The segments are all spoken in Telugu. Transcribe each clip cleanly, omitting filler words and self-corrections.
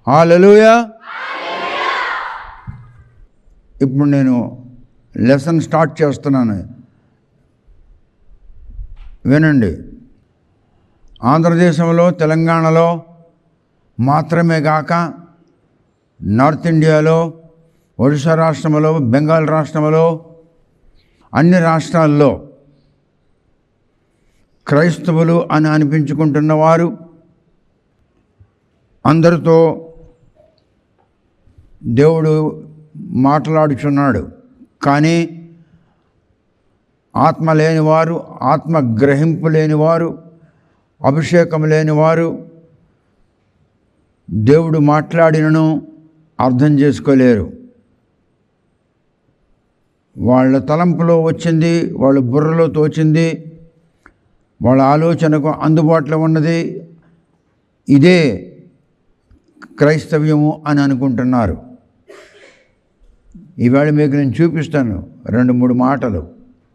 హల్లెలూయా. ఇప్పుడు నేను లెసన్ స్టార్ట్ చేస్తున్నాను, వినండి. ఆంధ్రదేశంలో, తెలంగాణలో మాత్రమే కాక నార్త్ ఇండియాలో, ఒడిశా రాష్ట్రంలో, బెంగాల్ రాష్ట్రంలో, అన్ని రాష్ట్రాల్లో క్రైస్తవులు అని అనిపించుకుంటున్న వారు అందరితో దేవుడు మాట్లాడుచున్నాడు. కానీ ఆత్మ లేనివారు, ఆత్మ గ్రహింపు లేనివారు, అభిషేకం లేనివారు దేవుడు మాట్లాడినను అర్థం చేసుకోలేరు. వాళ్ళ తలంపులో వచ్చింది, వాళ్ళ బుర్రలో తోచింది, వాళ్ళ ఆలోచనకు అందుబాటులో ఉన్నది ఇదే క్రైస్తవ్యము అని అనుకుంటున్నారు. ఈవేళ మీకు నేను చూపిస్తాను 2-3 మాటలు.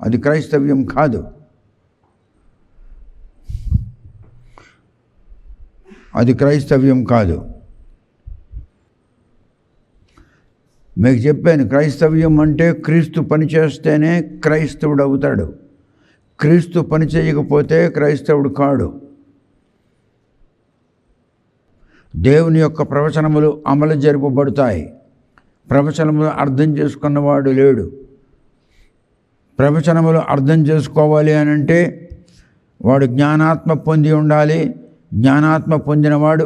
అది క్రైస్తవ్యం కాదు. అది క్రైస్తవ్యం కాదు. మీకు చెప్పాను, క్రైస్తవ్యం అంటే క్రీస్తు పని చేస్తేనే క్రైస్తవుడు అవుతాడు. క్రీస్తు పని చేయకపోతే క్రైస్తవుడు కాడు. దేవుని యొక్క ప్రవచనములు అమలు జరపబడతాయి. ప్రవచనములు అర్థం చేసుకున్నవాడు లేడు. ప్రవచనములు అర్థం చేసుకోవాలి అని అంటే వాడు జ్ఞానాత్మ పొంది ఉండాలి. జ్ఞానాత్మ పొందినవాడు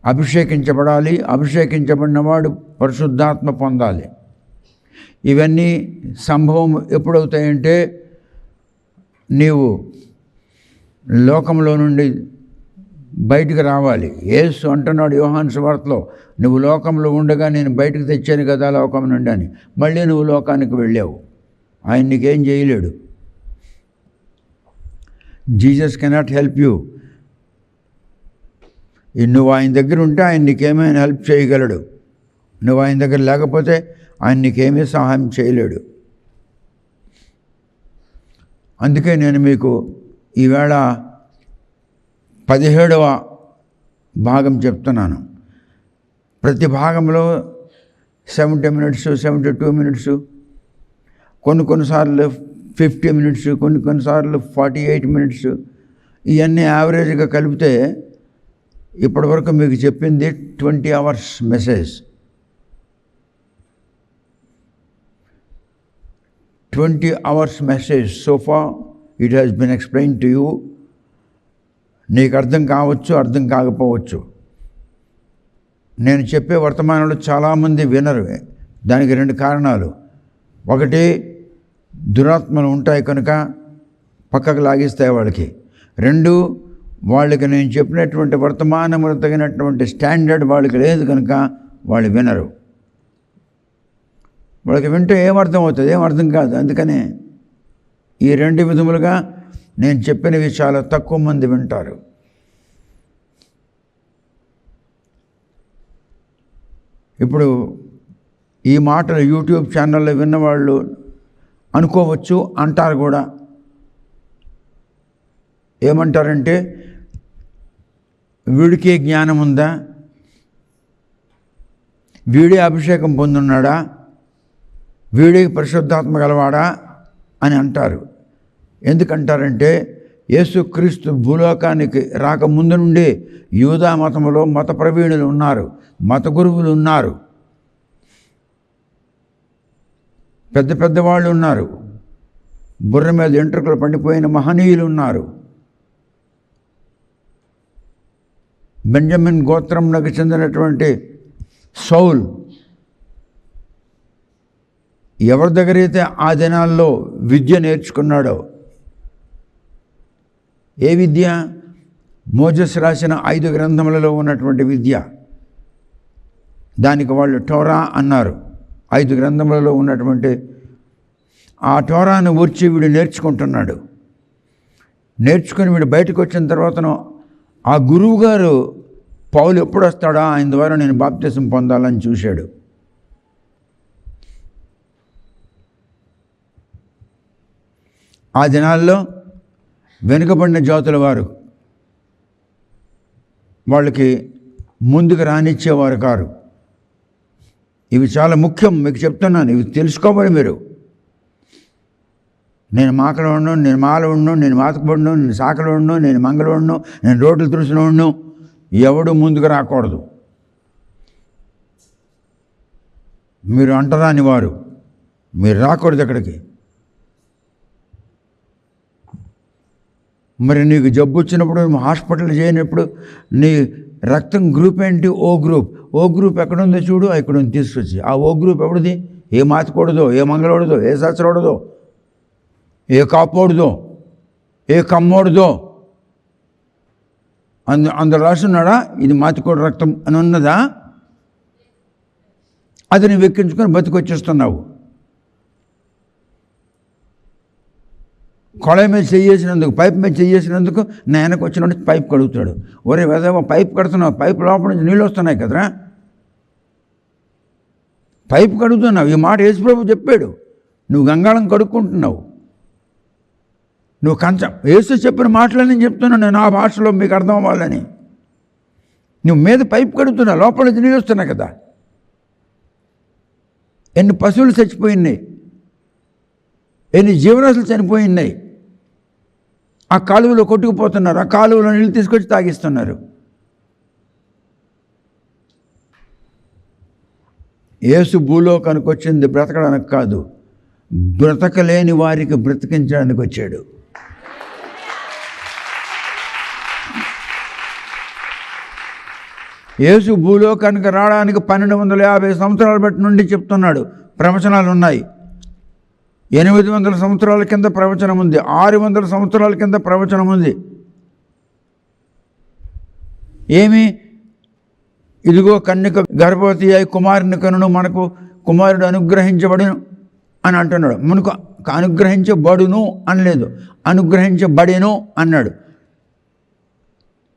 అభిషేకించబడాలి. అభిషేకించబడినవాడు పరిశుద్ధాత్మ పొందాలి. ఇవన్నీ సంభవం ఎప్పుడవుతాయంటే నీవు లోకంలో నుండి బయటికి రావాలి. యేసు అంటున్నాడు యోహాను సువార్తలో, నువ్వు లోకంలో ఉండగా నేను బయటకు తెచ్చాను కదా లోకం నుండి అని. మళ్ళీ నువ్వు లోకానికి వెళ్ళావు. ఆయన నీకేం చేయలేడు. Jesus cannot help you. నువ్వు ఆయన దగ్గర ఉంటే ఆయన నీకేమైనా హెల్ప్ చేయగలడు. నువ్వు ఆయన దగ్గర లేకపోతే ఆయన నీకేమీ సహాయం చేయలేడు. అందుకే నేను మీకు ఈవేళ 17వ భాగం చెప్తున్నాను. ప్రతి భాగంలో 70 minutes, 72 minutes, కొన్నిసార్లు 50 minutes, కొన్నిసార్లు 48 minutes. ఇవన్నీ యావరేజ్గా కలిపితే ఇప్పటివరకు మీకు చెప్పింది 20 hours message. 20 hours message. So far it has been explain to you. నీకు అర్థం కావచ్చు, అర్థం కాకపోవచ్చు. నేను చెప్పే వర్తమానంలో చాలామంది వినరు. దానికి 2 కారణాలు. ఒకటి, దురాత్మలు ఉంటాయి కనుక పక్కకు లాగిస్తాయి వాళ్ళకి. 2, వాళ్ళకి నేను చెప్పినటువంటి వర్తమానములు తగినటువంటి స్టాండర్డ్ వాళ్ళకి లేదు కనుక వాళ్ళు వినరు. వాళ్ళకి వింటే ఏమర్థం అవుతుంది? ఏమర్థం కాదు. అందుకనే ఈ 2 విధములుగా నేను చెప్పినవి చాలా తక్కువ మంది వింటారు. ఇప్పుడు ఈ మాటలు యూట్యూబ్ ఛానల్లో విన్నవాళ్ళు అనుకోవచ్చు, అంటారు కూడా. ఏమంటారంటే, వీడికి జ్ఞానం ఉందా, వీడే అభిషేకం పొందున్నాడా, వీడే పరిశుద్ధాత్మ గలవాడా అని అంటారు. ఎందుకంటారంటే, యేసుక్రీస్తు భూలోకానికి రాకముందు నుండి యూదా మతంలో మత ప్రవీణులు ఉన్నారు, మత గురువులు ఉన్నారు, పెద్ద పెద్దవాళ్ళు ఉన్నారు, బుర్ర మీద ఎంట్రుకలు పండిపోయిన మహనీయులు ఉన్నారు. బెంజమిన్ గోత్రంలోకి చెందినటువంటి సౌల్ ఎవరి దగ్గరైతే ఆ దినాల్లో విద్య నేర్చుకున్నాడో, ఏ విద్య? మోజెస్ రాసిన 5 గ్రంథములలో ఉన్నటువంటి విద్య. దానికి వాళ్ళు టోరా అన్నారు. 5 గ్రంథములలో ఉన్నటువంటి ఆ టోరాను ఊర్చి వీడు నేర్చుకుంటున్నాడు. నేర్చుకుని వీడు బయటకు వచ్చిన తర్వాతను ఆ గురువు గారు పౌలు ఎప్పుడు వస్తాడా, ఆయన ద్వారా నేను బాప్తిసం పొందాలని చూశాడు. ఆ దినాల్లో వెనుకబడిన జాతుల వారు వాళ్ళకి ముందుకు రానిచ్చేవారు కారు. ఇవి చాలా ముఖ్యం, మీకు చెప్తున్నాను, ఇవి తెలుసుకోవాలి మీరు. నేను మాకలో ఉన్నాను, నేను మాలో ఉన్నాను, నేను మాతకబడిను, నేను సాకలో ఉన్నాను, నేను మంగళ ఉన్నాను, నేను రోడ్లు తుడిసిన ఉన్నాను. ఎవడు ముందుకు రాకూడదు. మీరు అంటరాని వారు, మీరు రాకూడదు అక్కడికి. మరి నీకు జబ్బు వచ్చినప్పుడు, హాస్పిటల్ చేయనప్పుడు నీ రక్తం గ్రూప్ ఏంటి? ఓ గ్రూప్. ఓ గ్రూప్ ఎక్కడుందో చూడు, ఇక్కడ తీసుకొచ్చి. ఆ ఓ గ్రూప్ ఎవడిది? ఏ మాతకూడదో, ఏ మంగళోడదో, ఏ సచ్చరోడదో, ఏ కాపోడుదో, ఏ కమ్మోడుదో అందులో రాసున్నాడా ఇది మాతకోడు రక్తం అని ఉన్నదా? అది నువ్వు ఎక్కించుకొని బతికొచ్చేస్తున్నావు. కొళాయి మీద చేసినందుకు, పైప్ మీద చేసినందుకు నాయనకు వచ్చినట్టు పైప్ కడుగుతాడు. ఒరే వెదవ, పైప్ కడుతున్నావు, పైప్ లోపల నుంచి నీళ్ళు వస్తున్నాయి కదరా, పైప్ కడుగుతున్నావు. ఈ మాట యేసుప్రభు చెప్పాడు. నువ్వు గంగాళం కడుక్కుంటున్నావు. నువ్వు కంచం, యేసు చెప్పిన మాటలని చెప్తున్నాను నేను, ఆ భాషలో మీకు అర్థం అవ్వాలని. నువ్వు మీద పైప్ కడుగుతున్నావు, లోపల నుంచి నీళ్ళు వస్తున్నాయి కదా. ఎన్ని పశువులు చచ్చిపోయినాయి, ఎన్ని జీవరాశులు చనిపోయినాయి. ఆ కాలువలో కొట్టుకుపోతున్నారు, ఆ కాలువలో నీళ్ళు తీసుకొచ్చి తాగిస్తున్నారు. యేసు భూలోకానికి వచ్చింది బ్రతకడానికి కాదు, బ్రతకలేని వారికి బ్రతికించడానికి వచ్చాడు. యేసు భూలోకానికి రావడానికి 1250 సంవత్సరాల బట్టి నుండి చెప్తున్నాడు. ప్రవచనాలు ఉన్నాయి. 800 సంవత్సరాల కింద ప్రవచనం ఉంది, 600 సంవత్సరాల కింద ప్రవచనం ఉంది. ఏమి? ఇదిగో కన్యక గర్భవతి అయి కుమారుని కనును, మనకు కుమారుడు అనుగ్రహించబడును అని అంటున్నాడు. మనకు అనుగ్రహించబడును అనలేదు, అనుగ్రహించబడేను అన్నాడు.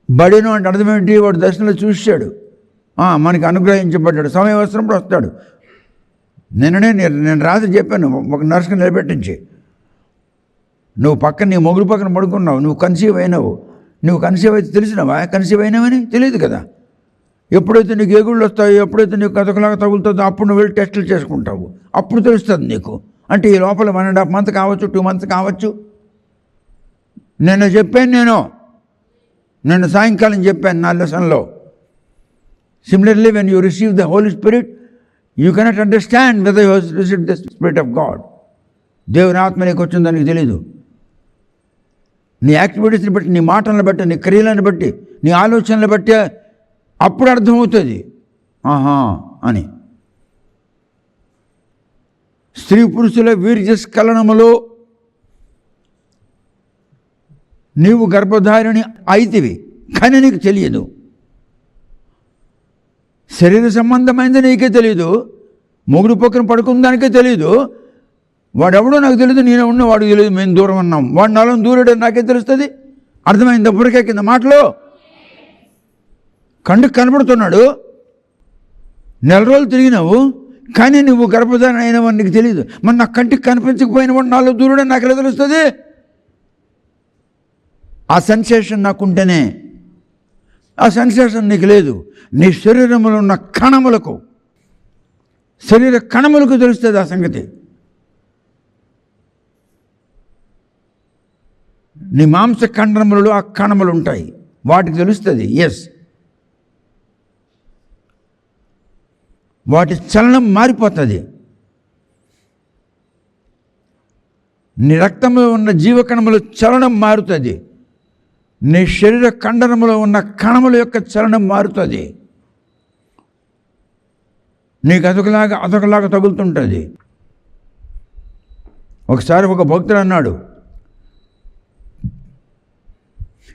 బడేను అంటే అర్థం ఏంటి? వాడు దర్శనంలో చూశాడు, మనకి అనుగ్రహించబడ్డాడు, సమయం వచ్చినప్పుడు వస్తాడు. నేను రాత్రి చెప్పాను, ఒక నర్సుకు నిలబెట్టించి, నువ్వు పక్కన నీ మొగుడు పక్కన పడుకున్నావు, నువ్వు కన్సీవ్ అయినావు. నువ్వు కన్సీవ్ అయితే తెలిసినావా? కన్సీవ్ అయినావని తెలియదు కదా. ఎప్పుడైతే నీకు ఎగుళ్ళు వస్తాయో, ఎప్పుడైతే నీకు కథకులాగా తగులుతుందో అప్పుడు నువ్వు వెళ్ళి టెస్టులు చేసుకుంటావు, అప్పుడు తెలుస్తుంది నీకు. అంటే ఈ లోపల 1.5 months కావచ్చు, 2 months కావచ్చు. నేను చెప్పాను, నేను సాయంకాలం చెప్పాను నా లెసన్లో. Similarly when you receive the Holy Spirit, you cannot understand whether you have received the spirit of God. దేవుని ఆత్మ నీకు వచ్చింది దానికి తెలీదు. నీ యాక్టివిటీస్ని బట్టి, నీ మాటలను బట్టి, నీ క్రియలను బట్టి, నీ ఆలోచనలు బట్టి అప్పుడు అర్థమవుతుంది ఆహా అని. స్త్రీ పురుషుల వీర్యస్ఖలనములో నీవు గర్భధారిణి అయితివి, కానీ నీకు తెలియదు. శరీర సంబంధమైంది నీకే తెలియదు, మొగుడు పక్కన పడుకుందానికే తెలియదు. వాడెవడో నాకు తెలియదు, నేను ఉన్న వాడికి తెలియదు, మేము దూరం ఉన్నాం. వాడు నాలో దూరడని నాకే తెలుస్తుంది. అర్థమైంది అప్పటికే కింద మాటలో. కంటికి కనబడుతున్నాడు, 4 రోజులు తిరిగినావు, కానీ నువ్వు గర్భధారణ అయినవని నీకు తెలియదు. మరి నా కంటికి కనిపించకపోయిన వాడు నాలో దూరడని నాకు ఎలా తెలుస్తుంది? ఆ సెన్సేషన్ నాకుంటేనే. ఆ సెన్సేషన్ నీకు లేదు. నీ శరీరంలో ఉన్న కణములకు, శరీర కణములకు తెలుస్తుంది ఆ సంగతి. నీ మాంస కండరములలో ఆ కణములు ఉంటాయి, వాటికి తెలుస్తుంది. ఎస్, వాటి చలనం మారిపోతుంది. నీ రక్తంలో ఉన్న జీవకణముల చలనం మారుతుంది. నీ శరీర కండరములో ఉన్న కణముల యొక్క చలనం మారుతుంది. నీకు అదొకలాగా తగులుతుంటుంది. ఒకసారి ఒక భక్తుడు అన్నాడు,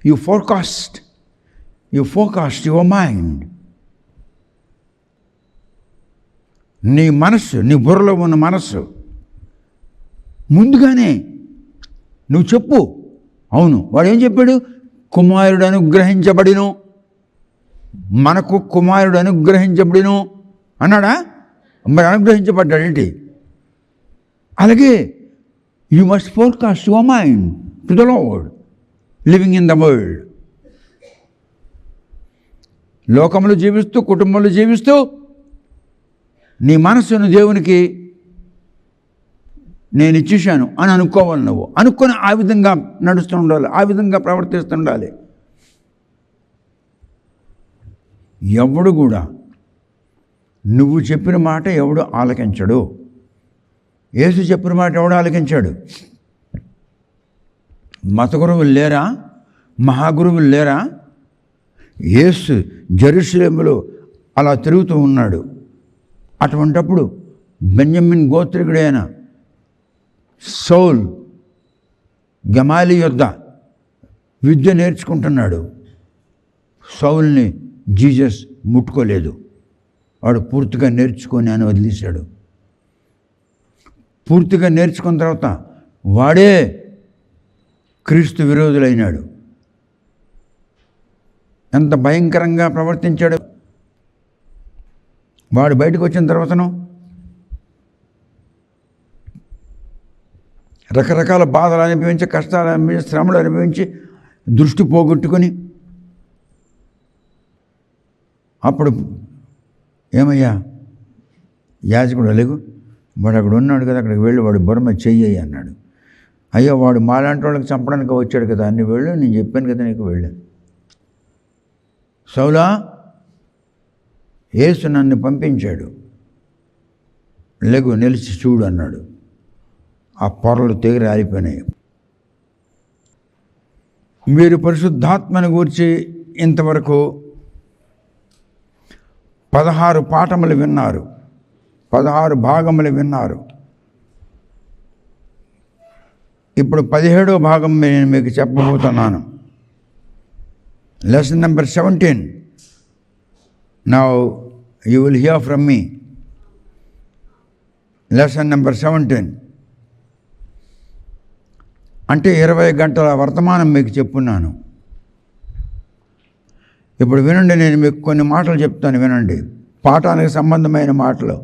యు ఫోర్కాస్ట్ యువర్ మైండ్. నీ మనస్సు, నీ బుర్రలో ఉన్న మనస్సు ముందుగానే నువ్వు చెప్పు. అవును, వాడు ఏం చెప్పాడు? కుమారుడు అనుగ్రహించబడిను, మనకు కుమారుడు అనుగ్రహించబడిను అన్నాడా? మరి అనుగ్రహించబడ్డాడేంటి? అలాగే you must forecast your mind to the lord living in the world. లోకంలో జీవిస్తూ, కుటుంబంలో జీవిస్తూ నీ మనస్సును దేవునికి నేను ఇచ్చేసాను అని అనుకోవాలి. నువ్వు అనుకొని ఆ విధంగా నడుస్తూ ఉండాలి, ఆ విధంగా ప్రవర్తిస్తూ ఉండాలి. ఎవడు కూడా నువ్వు చెప్పిన మాట ఎవడు ఆలకించడు. యేసు చెప్పిన మాట ఎవడు ఆలకించాడు? మత గురువులు లేరా? మహాగురువులు లేరా? యేసు జెరూసలేములో అలా తిరుగుతూ ఉన్నాడు. అటువంటప్పుడు బెంజమిన్ గోత్రికుడైన సౌల్ గమాలి యొద్ద విద్య నేర్చుకుంటున్నాడు. సౌల్ని జీసస్ ముట్టుకోలేదు. వాడు పూర్తిగా నేర్చుకొని అని వదిలేశాడు. పూర్తిగా నేర్చుకున్న తర్వాత వాడే క్రీస్తు విరోధులైనాడు. ఎంత భయంకరంగా ప్రవర్తించాడు. వాడు బయటకు వచ్చిన తర్వాతను రకరకాల బాధలు అనుభవించి, కష్టాలు అనుభవించి, శ్రమలు అనుభవించి దృష్టి పోగొట్టుకొని అప్పుడు ఏమయ్యా యాజకుడు లేగు, వాడు అక్కడ ఉన్నాడు కదా, అక్కడికి వెళ్ళి వాడు బొరమ చెయ్యి అన్నాడు. అయ్యో వాడు మాలాంటి వాళ్ళకి చంపడానికి వచ్చాడు కదా, అన్ని వెళ్ళు, నేను చెప్పాను కదా నీకు వెళ్ళు. సౌలా, యేసు నన్ను పంపించాడు, లెగు నిలిచి చూడు అన్నాడు. ఆ పొరలు తెగి రాలిపోయినాయి. మీరు పరిశుద్ధాత్మను గూర్చి ఇంతవరకు 16 పాఠములు విన్నారు, 16 భాగములు విన్నారు. ఇప్పుడు 17వ భాగం నేను మీకు చెప్పబోతున్నాను. Lesson number 17. Now you will here from me. Lesson number 17 అంటే 20 గంటల వర్తమానం మీకు చెప్పున్నాను. ఇప్పుడు వినండి, నేను మీకు కొన్ని మాటలు చెప్తాను, వినండి. పాఠానికి సంబంధమైన మాటలు.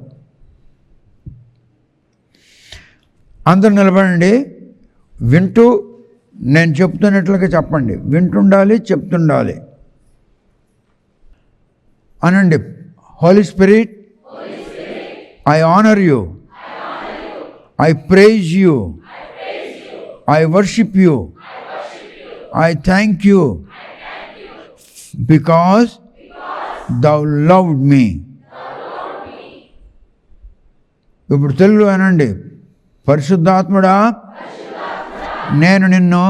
అందరూ నిలబడండి, వింటూ నేను చెప్తున్నట్లుగా చెప్పండి. వింటుండాలి, చెప్తుండాలి. అనండి, holy spirit, I honour you, I praise you, I worship you. I thank you because thou loved me. ఇప్పుడు తెలుగులో అనండి, పరిశుద్ధాత్ముడా, నేను నిన్ను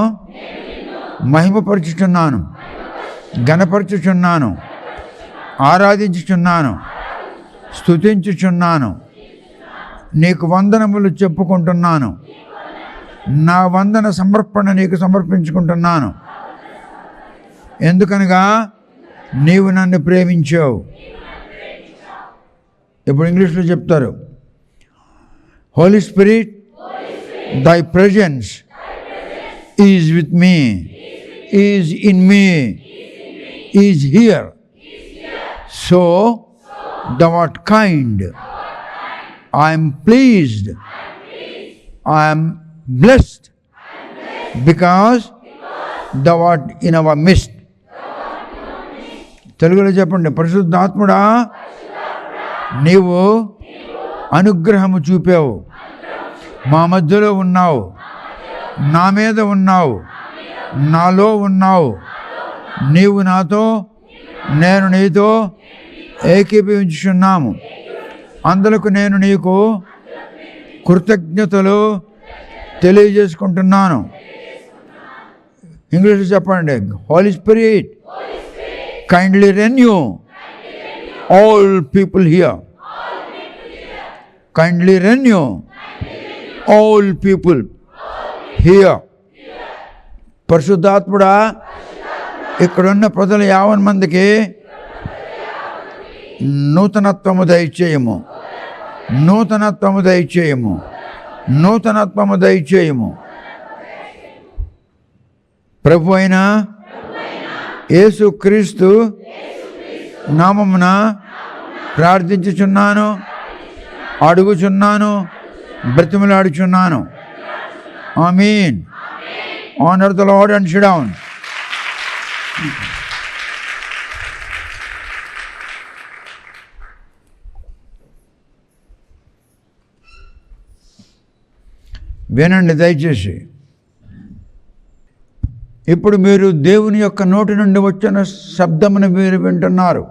మహిమపరచుచున్నాను, ఘనపరచుచున్నాను, ఆరాధించుచున్నాను, స్తుతించుచున్నాను, నీకు వందనములు చెప్పుకుంటున్నాను, నా వందన సమర్పణ నీకు సమర్పించుకుంటున్నాను. ఎందుకనగా నీవు నన్ను ప్రేమించావు. ఇప్పుడు ఇంగ్లీష్లో చెప్తారు, holy spirit, thy presence is with me, is in me, is here. So thou art kind, I am pleased, I am blessed because thou art in our midst. తెలుగులో చెప్పండి, పరిశుద్ధాత్ముడా, నీవు అనుగ్రహము చూపావు, మా మధ్యలో ఉన్నావు, నా మీద ఉన్నావు, నాలో ఉన్నావు, నీవు నాతో, నేను నీతో ఏకీభవించుచున్నాము. అందులకు నేను నీకు కృతజ్ఞతలు తెలియజేసుకుంటున్నాను. ఇంగ్లీష్లో చెప్పండి, holy spirit, kindly renew all people here. Kindly renew all people here. పరిశుద్ధాత్ముడా, ఇక్కడున్న ప్రజలు 50 మందికి నూతనత్వము దయచేయము, నూతనత్వము దయచేయము, నూతనత్వము దయచేయము. ప్రభు అయిన యేసు క్రీస్తు నామమున ప్రార్థించుచున్నాను, అడుగుచున్నాను, బ్రతిమలాడుచున్నాను. ఆమేన్. Honour the Lord and sit down. వినండి దయచేసి. ఇప్పుడు మీరు దేవుని యొక్క నోటి నుండి వచ్చిన శబ్దమును మీరు వింటున్నారు.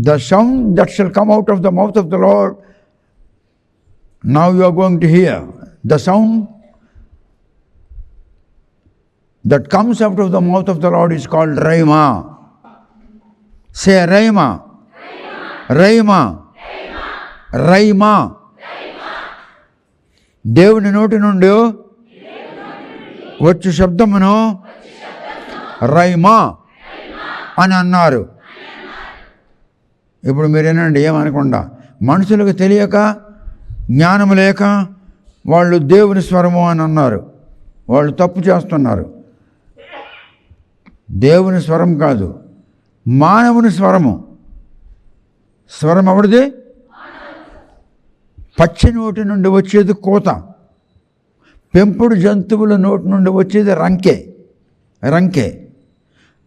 The sound that shall come out of the mouth of the Lord, now you are going to hear. The sound that comes out of the mouth of the Lord is called Rhema. Say Rhema. Rhema. Rhema. దేవుని నోటి నుండి వచ్చే శబ్దమును రైమా అని అన్నారు. ఇప్పుడు మీరేనండి, ఏమనకుండా, మనుషులకు తెలియక జ్ఞానం లేక వాళ్ళు దేవుని స్వరము అని అన్నారు. వాళ్ళు తప్పు చేస్తున్నారు. దేవుని స్వరం కాదు, మానవుని స్వరము. స్వరం ఎవరిది? పచ్చి నోటి నుండి వచ్చేది కోత, పెంపుడు జంతువుల నోటి నుండి వచ్చేది రంకె,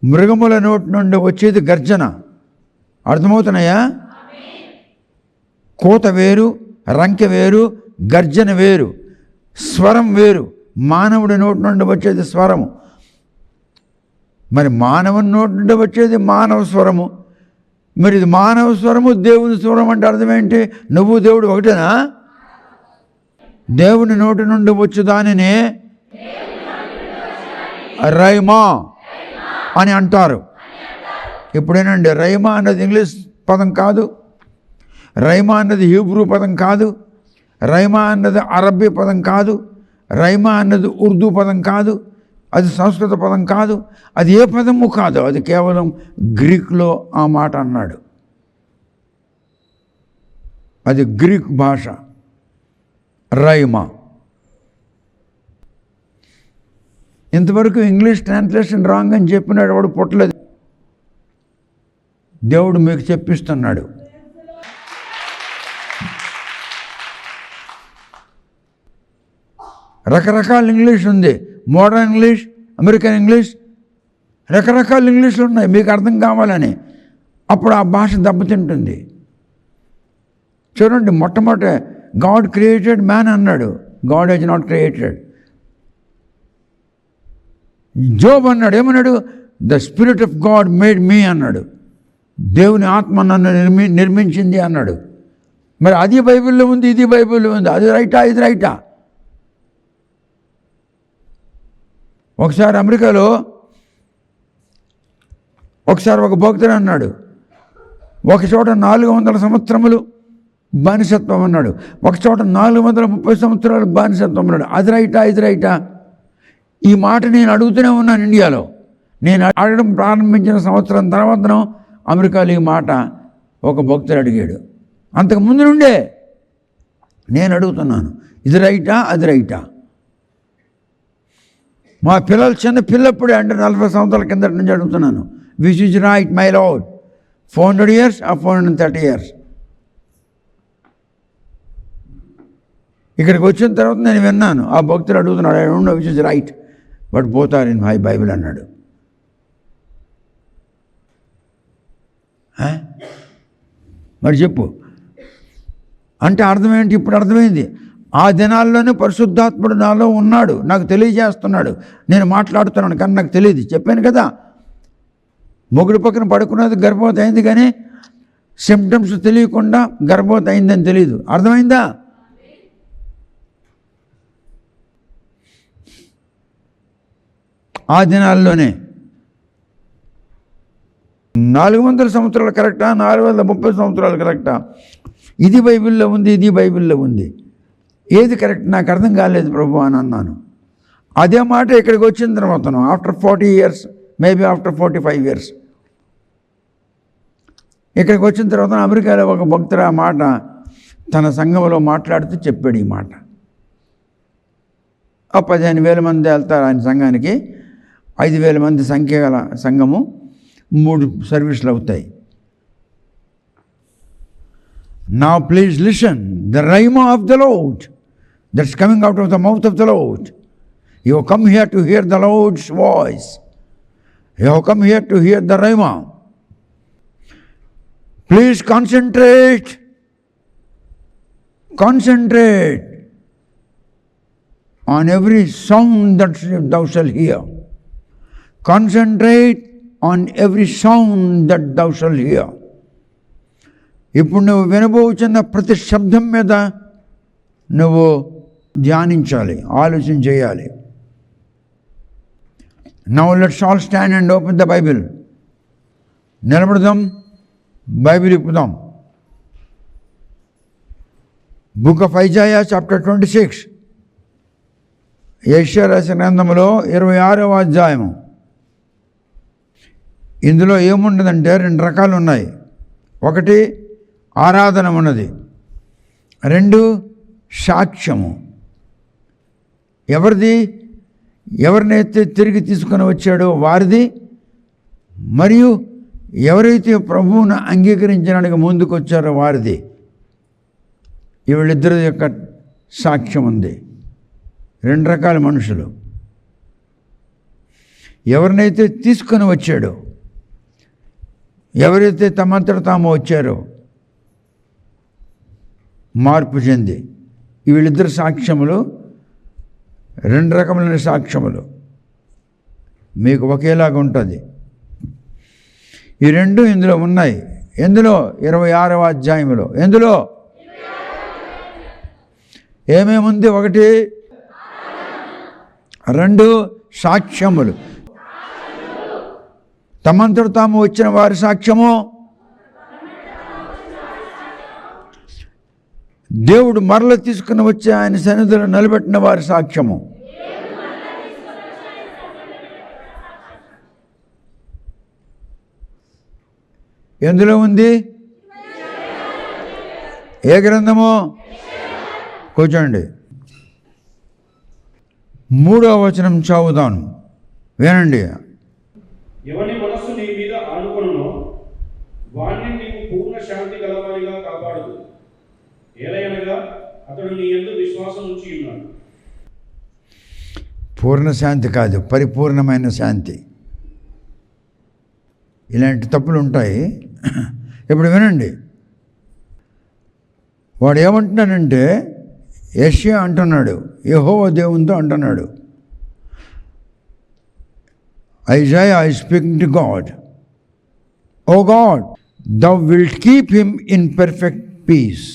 మృగముల నోటి నుండి వచ్చేది గర్జన. అర్థమవుతున్నాయా? కోత వేరు, రంకె వేరు, గర్జన వేరు, స్వరం వేరు. మానవుడి నోటి నుండి వచ్చేది స్వరము. మరి మానవుని నోటి నుండి వచ్చేది మానవ స్వరము. మరి ఇది మానవ స్వరము, దేవుని స్వరం అంటే అర్థం ఏంటి? నువ్వు దేవుడు ఒకటేనా? దేవుని నోటి నుండి వచ్చే దానిని రైమా అని అంటారు. ఇప్పుడేనండి, రైమా అన్నది ఇంగ్లీష్ పదం కాదు, రైమా అన్నది హీబ్రూ పదం కాదు, రైమా అన్నది అరబ్బీ పదం కాదు, రైమా అన్నది ఉర్దూ పదం కాదు, అది సంస్కృత పదం కాదు, అది ఏ పదము కాదు. అది కేవలం గ్రీక్లో ఆ మాట అన్నాడు. అది గ్రీక్ భాష, రైమా. ఇంతవరకు ఇంగ్లీష్ ట్రాన్స్లేషన్ రాంగ్ అని చెప్పినాడు, వాడు పుట్టలేదు. దేవుడు మీకు చెప్పిస్తున్నాడు. రకరకాల ఇంగ్లీష్ ఉంది. మోడర్న్ ఇంగ్లీష్, అమెరికన్ ఇంగ్లీష్, రకరకాల ఇంగ్లీష్లు ఉన్నాయి మీకు అర్థం కావాలని. అప్పుడు ఆ భాష దెబ్బతింటుంది. చూడండి, మొట్టమొదట గాడ్ క్రియేటెడ్ మ్యాన్ అన్నాడు, God he's not created. Job అన్నాడు, ఏమన్నాడు? The spirit of God made me అన్నాడు. దేవుని ఆత్మ నన్ను నిర్మించింది అన్నాడు. మరి అది బైబిల్లో ఉంది, ఇది బైబిల్లో ఉంది. అది రైటా, ఇది రైటా? ఒకసారి అమెరికాలో ఒక భక్తుడు అన్నాడు, ఒక చోట 400 సంవత్సరములు బానిసత్వం అన్నాడు, ఒక చోట 430 సంవత్సరాలు బానిసత్వం అన్నాడు. అది రైటా, ఇది రైటా? ఈ మాట నేను అడుగుతూనే ఉన్నాను ఇండియాలో. నేను అడగడం ప్రారంభించిన సంవత్సరం తర్వాతను అమెరికాలో ఈ మాట ఒక భక్తుడు అడిగాడు. అంతకు ముందు నుండే నేను అడుగుతున్నాను, ఇది రైటా, అది రైటా? మా పిల్లలు చిన్న పిల్లప్పుడే, అంటే 40 సంవత్సరాల కిందటి నుంచి అడుగుతున్నాను, which is right my lord, 400 years or 430 years? ఇక్కడికి వచ్చిన తర్వాత నేను విన్నాను, ఆ భక్తులు అడుగుతున్నాడు, I don't know which is right but both are in my Bible అన్నాడు. మరి చెప్పు అంటే అర్థం ఏంటి? ఇప్పుడు అర్థమైంది. ఆ దినాల్లోనే పరిశుద్ధాత్ముడు నాలో ఉన్నాడు, నాకు తెలియజేస్తున్నాడు, నేను మాట్లాడుతున్నాను కానీ నాకు తెలియదు. చెప్పాను కదా, మొగుడు పక్కన పడుకున్నది గర్భవతి అయింది కానీ సిమ్టమ్స్ తెలియకుండా గర్భవతి అయిందని తెలియదు. అర్థమైందా? ఆ దినాల్లోనే 400 సంవత్సరాలు కరెక్టా, 430 సంవత్సరాలు కరెక్టా? ఇది బైబిల్లో ఉంది, ఇది బైబిల్లో ఉంది, ఏది కరెక్ట్? నాకు అర్థం కాలేదు ప్రభు అని అన్నాను. అదే మాట ఇక్కడికి వచ్చిన తర్వాత after 40 years, maybe after 45 years, ఇక్కడికి వచ్చిన తర్వాత అమెరికాలో ఒక భక్తుడు ఆ మాట తన సంఘంలో మాట్లాడుతూ చెప్పాడు. ఈ మాట 15,000 మంది వెళ్తారు ఆయన సంఘానికి, 5,000 మంది సంఖ్య గల సంఘము, 3 సర్వీసులు అవుతాయి. Now please listen, the rhema of the Lord that's coming out of the mouth of the Lord. You have come here to hear the Lord's voice. You have come here to hear the rhema. Please concentrate on every sound that thou shalt hear. Concentrate on every sound that thou shalt hear. ఇప్పుడు నువ్వు వినబోచున్న ప్రతి శబ్దం మీద నువ్వు ధ్యానించాలి, ఆలోచన చేయాలి. Now let's all stand and open the Bible. నిలబడదాం, బైబిల్ ఇప్పుదాం. Book of Isaiah chapter 26. యెషయా రాసిన గ్రంథంలో 26వ అధ్యాయము. ఇందులో ఏముండదంటే 2 రకాలు ఉన్నాయి. ఒకటి ఆరాధన ఉన్నది, 2 సాక్ష్యము. ఎవరిది? ఎవరినైతే తిరిగి తీసుకొని వచ్చాడో వారిది, మరియు ఎవరైతే ప్రభువును అంగీకరించడానికి ముందుకు వచ్చారో వారిది. వీళ్ళిద్దరి యొక్క సాక్ష్యం ఉంది. 2 రకాల మనుషులు. ఎవరినైతే తీసుకొని వచ్చాడో, ఎవరైతే తమంతట తాము వచ్చారో మార్పు చెంది, వీళ్ళిద్దరు సాక్ష్యములు 2 రకములైన సాక్ష్యములు. మీకు ఒకేలాగా ఉంటుంది. ఈ 2 ఇందులో ఉన్నాయి. ఎందులో? 26వ అధ్యాయంలో. ఎందులో ఏమేముంది? 1, 2 సాక్ష్యములు. తమంతట తాము వచ్చిన వారి సాక్ష్యము, దేవుడు మరల తీసుకుని వచ్చి ఆయన సన్నిధిలో నిలబెట్టిన వారి సాక్ష్యము. ఎందులో ఉంది? ఏ గ్రంథము? కూర్చోండి. 3వ వచనం చదువుతాను, వినండి. ఎవని మనస్సు నీ మీద ఆనుకొనునో వాణ్ణి నీవు పూర్ణ శాంతి గలవానిగా కాపాడు. ఏలయనగా అతడు నీ యందు విశ్వాసం ఉంచి ఉన్నాడు. పూర్ణ శాంతి కాదు, పరిపూర్ణమైన శాంతి. ఇలాంటి తప్పులు ఉంటాయి. ఇప్పుడు వినండి. వాడు ఏమంటున్నాడంటే, యెషయా అంటున్నాడు, యెహోవా దేవునితో అంటున్నాడు. Isaiah is speaking to God. O God, thou wilt keep him in perfect peace,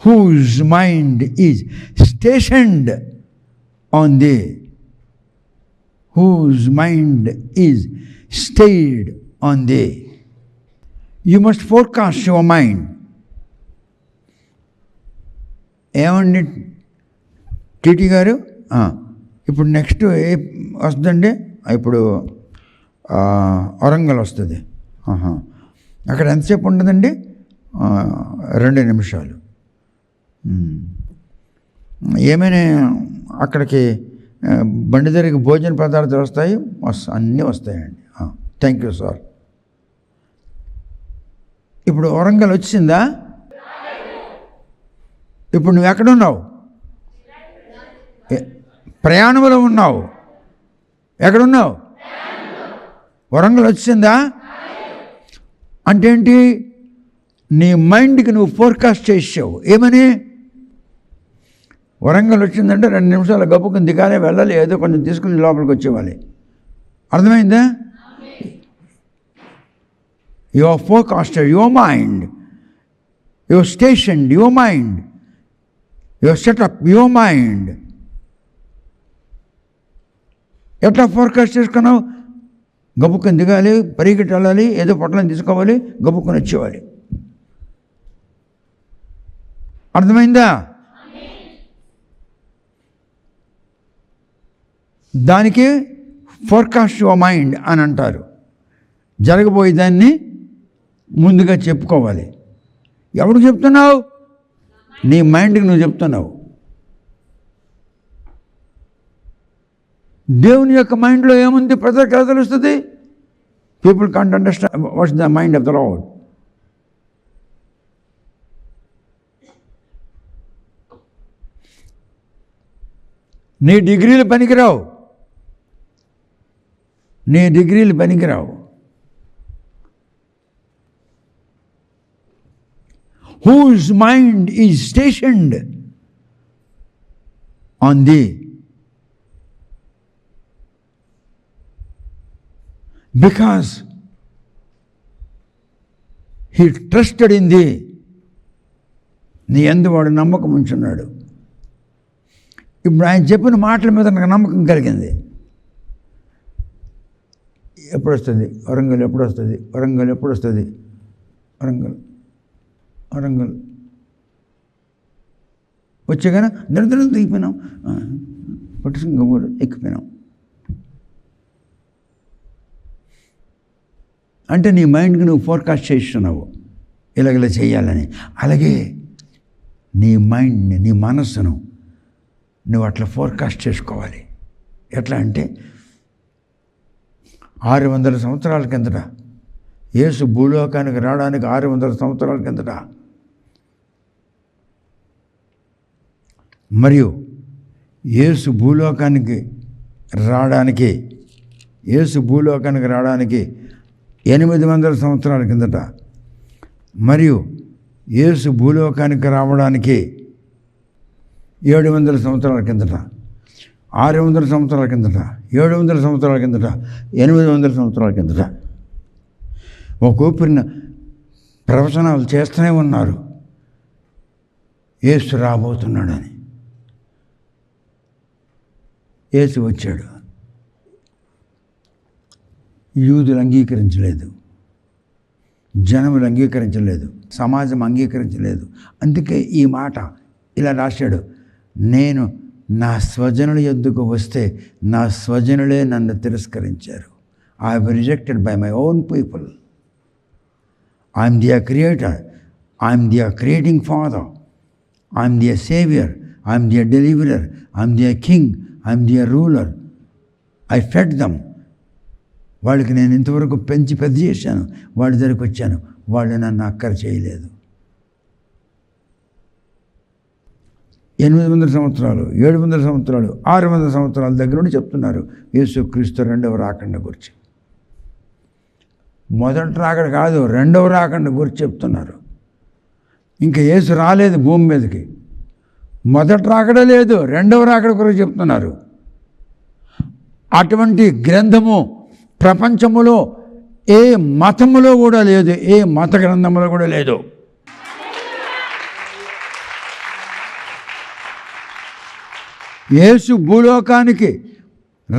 whose mind is stationed on thee. Whose mind is stayed on thee. You must forecast your mind. ఏమండి టీటీ గారు? ఇప్పుడు నెక్స్ట్ ఏ వస్తుందండి? ఇప్పుడు వరంగల్ వస్తుంది. అక్కడ ఎంతసేపు ఉండదండి? 2 నిమిషాలు. ఏమైనా అక్కడికి బండి దగ్గరికి భోజన పదార్థాలు వస్తాయి, అన్నీ వస్తాయండి. Thank you sir. ఇప్పుడు వరంగల్ వచ్చిందా? ఇప్పుడు నువ్వు ఎక్కడున్నావు? ప్రయాణంలో ఉన్నావు. ఎక్కడున్నావు? వరంగల్ వచ్చిందా? అంటే ఏంటి? నీ మైండ్కి నువ్వు ఫోర్కాస్ట్ చేసావు. ఏమని? వరంగల్ వచ్చిందంటే 2 నిమిషాలు గబ్బుకుని దిగాలి, వెళ్ళాలి, ఏదో కొంచెం తీసుకుని లోపలికి వచ్చేవాలి. అర్థమైందా? You are forecasted your mind, you are stationed your mind, you are set up your mind. ఎట్లా ఫోర్కాస్ట్ చేసుకున్నావు? గబ్బుకొని దిగాలి, పరిగెట్టి వెళ్ళాలి, ఏదో పొట్లని తీసుకోవాలి, గబ్బుకొని వచ్చేవాలి. అర్థమైందా? దానికి ఫోర్కాస్ట్ యువర్ మైండ్ అని అంటారు. జరగబోయేదాన్ని ముందుగా చెప్పుకోవాలి. ఎవరికి చెప్తున్నావు? నీ మైండ్కి నువ్వు చెప్తున్నావు. దేవుని యొక్క మైండ్లో ఏముంది ప్రజలకు ఎలా తెలుస్తుంది? People can't understand what's the mind of the lord. నీ డిగ్రీలు పనికిరావు, నీ డిగ్రీలు పనికిరావు. whose mind is stationed on thee. Because he trusted in thee. నీ యందు వాడు నమ్మకం ఉంచున్నాడు. ఇప్పుడు ఆయన చెప్పిన మాటల మీద నాకు నమ్మకం కలిగింది. ఎప్పుడు వస్తుంది వరంగల్, ఎప్పుడు వస్తుంది వరంగల్, ఎప్పుడు వస్తుంది వరంగల్, వరంగల్ వచ్చాగానే దరిద్రం దిగిపోయినాం, పట్టుకుని కూడా ఎక్కిపోయినాం. అంటే నీ మైండ్కి నువ్వు ఫోర్కాస్ట్ చేస్తున్నావు ఇలాగలా చేయాలని. అలాగే నీ మైండ్ని, నీ మనస్సును నువ్వు అట్లా ఫోర్కాస్ట్ చేసుకోవాలి. ఎట్లా అంటే 600 సంవత్సరాల కిందట, యేసు భూలోకానికి రావడానికి 600 సంవత్సరాల కిందట, మరియు యేసు భూలోకానికి రావడానికి 800 సంవత్సరాల కిందట, మరియు యేసు భూలోకానికి రావడానికి 700 సంవత్సరాల కిందట, 600 సంవత్సరాల కిందట, 700 సంవత్సరాల కిందట, 800 సంవత్సరాల కిందట ఒక ఊపిరిన ప్రవచనాలు చేస్తూనే ఉన్నారు యేసు రాబోతున్నాడని. యేసు వచ్చాడు. యూదులు అంగీకరించలేదు, జనములు అంగీకరించలేదు, సమాజం అంగీకరించలేదు. అందుకే ఈ మాట ఇలా రాశాడు, నేను నా స్వజనుల యొద్దకు వస్తే నా స్వజనులే నన్ను తిరస్కరించారు. I have rejected by my own people. I'm their creator, I'm their creating father, I'm their saviour, I'm their deliverer, I'm their king, I'm their ruler. I fed them. వాళ్ళకి నేను ఇంతవరకు పెంచి పెద్ద చేశాను, వాళ్ళ దగ్గరికి వచ్చాను, వాళ్ళు నన్ను అక్కర చేయలేదు. 800 సంవత్సరాలు, 700 సంవత్సరాలు, 600 సంవత్సరాల దగ్గర నుండి చెప్తున్నారు యేసుక్రీస్తు రెండవ రాకడ గురించి. మొదటి రాకడ కాదు, రెండవ రాకడ గురించి చెప్తున్నారు. ఇంకా యేసు రాలేదు భూమి మీదకి, మొదటి రాకడ లేదు, రెండవ రాకడ గురించి చెప్తున్నారు. అటువంటి గ్రంథము ప్రపంచములో ఏ మతములో కూడా లేదు, ఏ మత గ్రంథములో కూడా లేదు. యేసు భూలోకానికి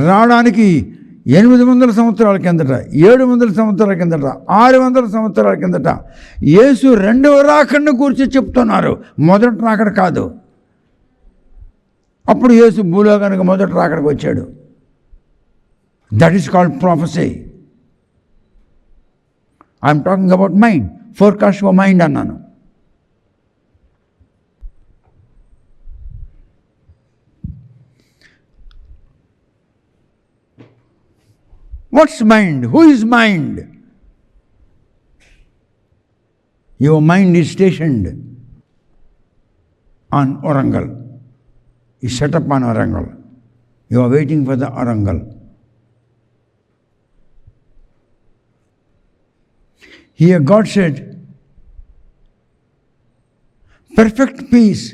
రావడానికి 800 సంవత్సరాల కిందట, 700 సంవత్సరాల కిందట, 600 సంవత్సరాల కిందట యేసు రెండవ రాకడను గురించి చెప్తున్నారు, మొదటి రాకడ కాదు. అప్పుడు యేసు భూలోకానికి మొదటి రాకడకు వచ్చాడు. That is called prophecy. I'm talking about mind, forecast for mind అన్నాను. What's mind? Who is mind? Your mind is stationed on Orangal. You set up on Orangal. You are waiting for the Orangal. Here God said, perfect peace.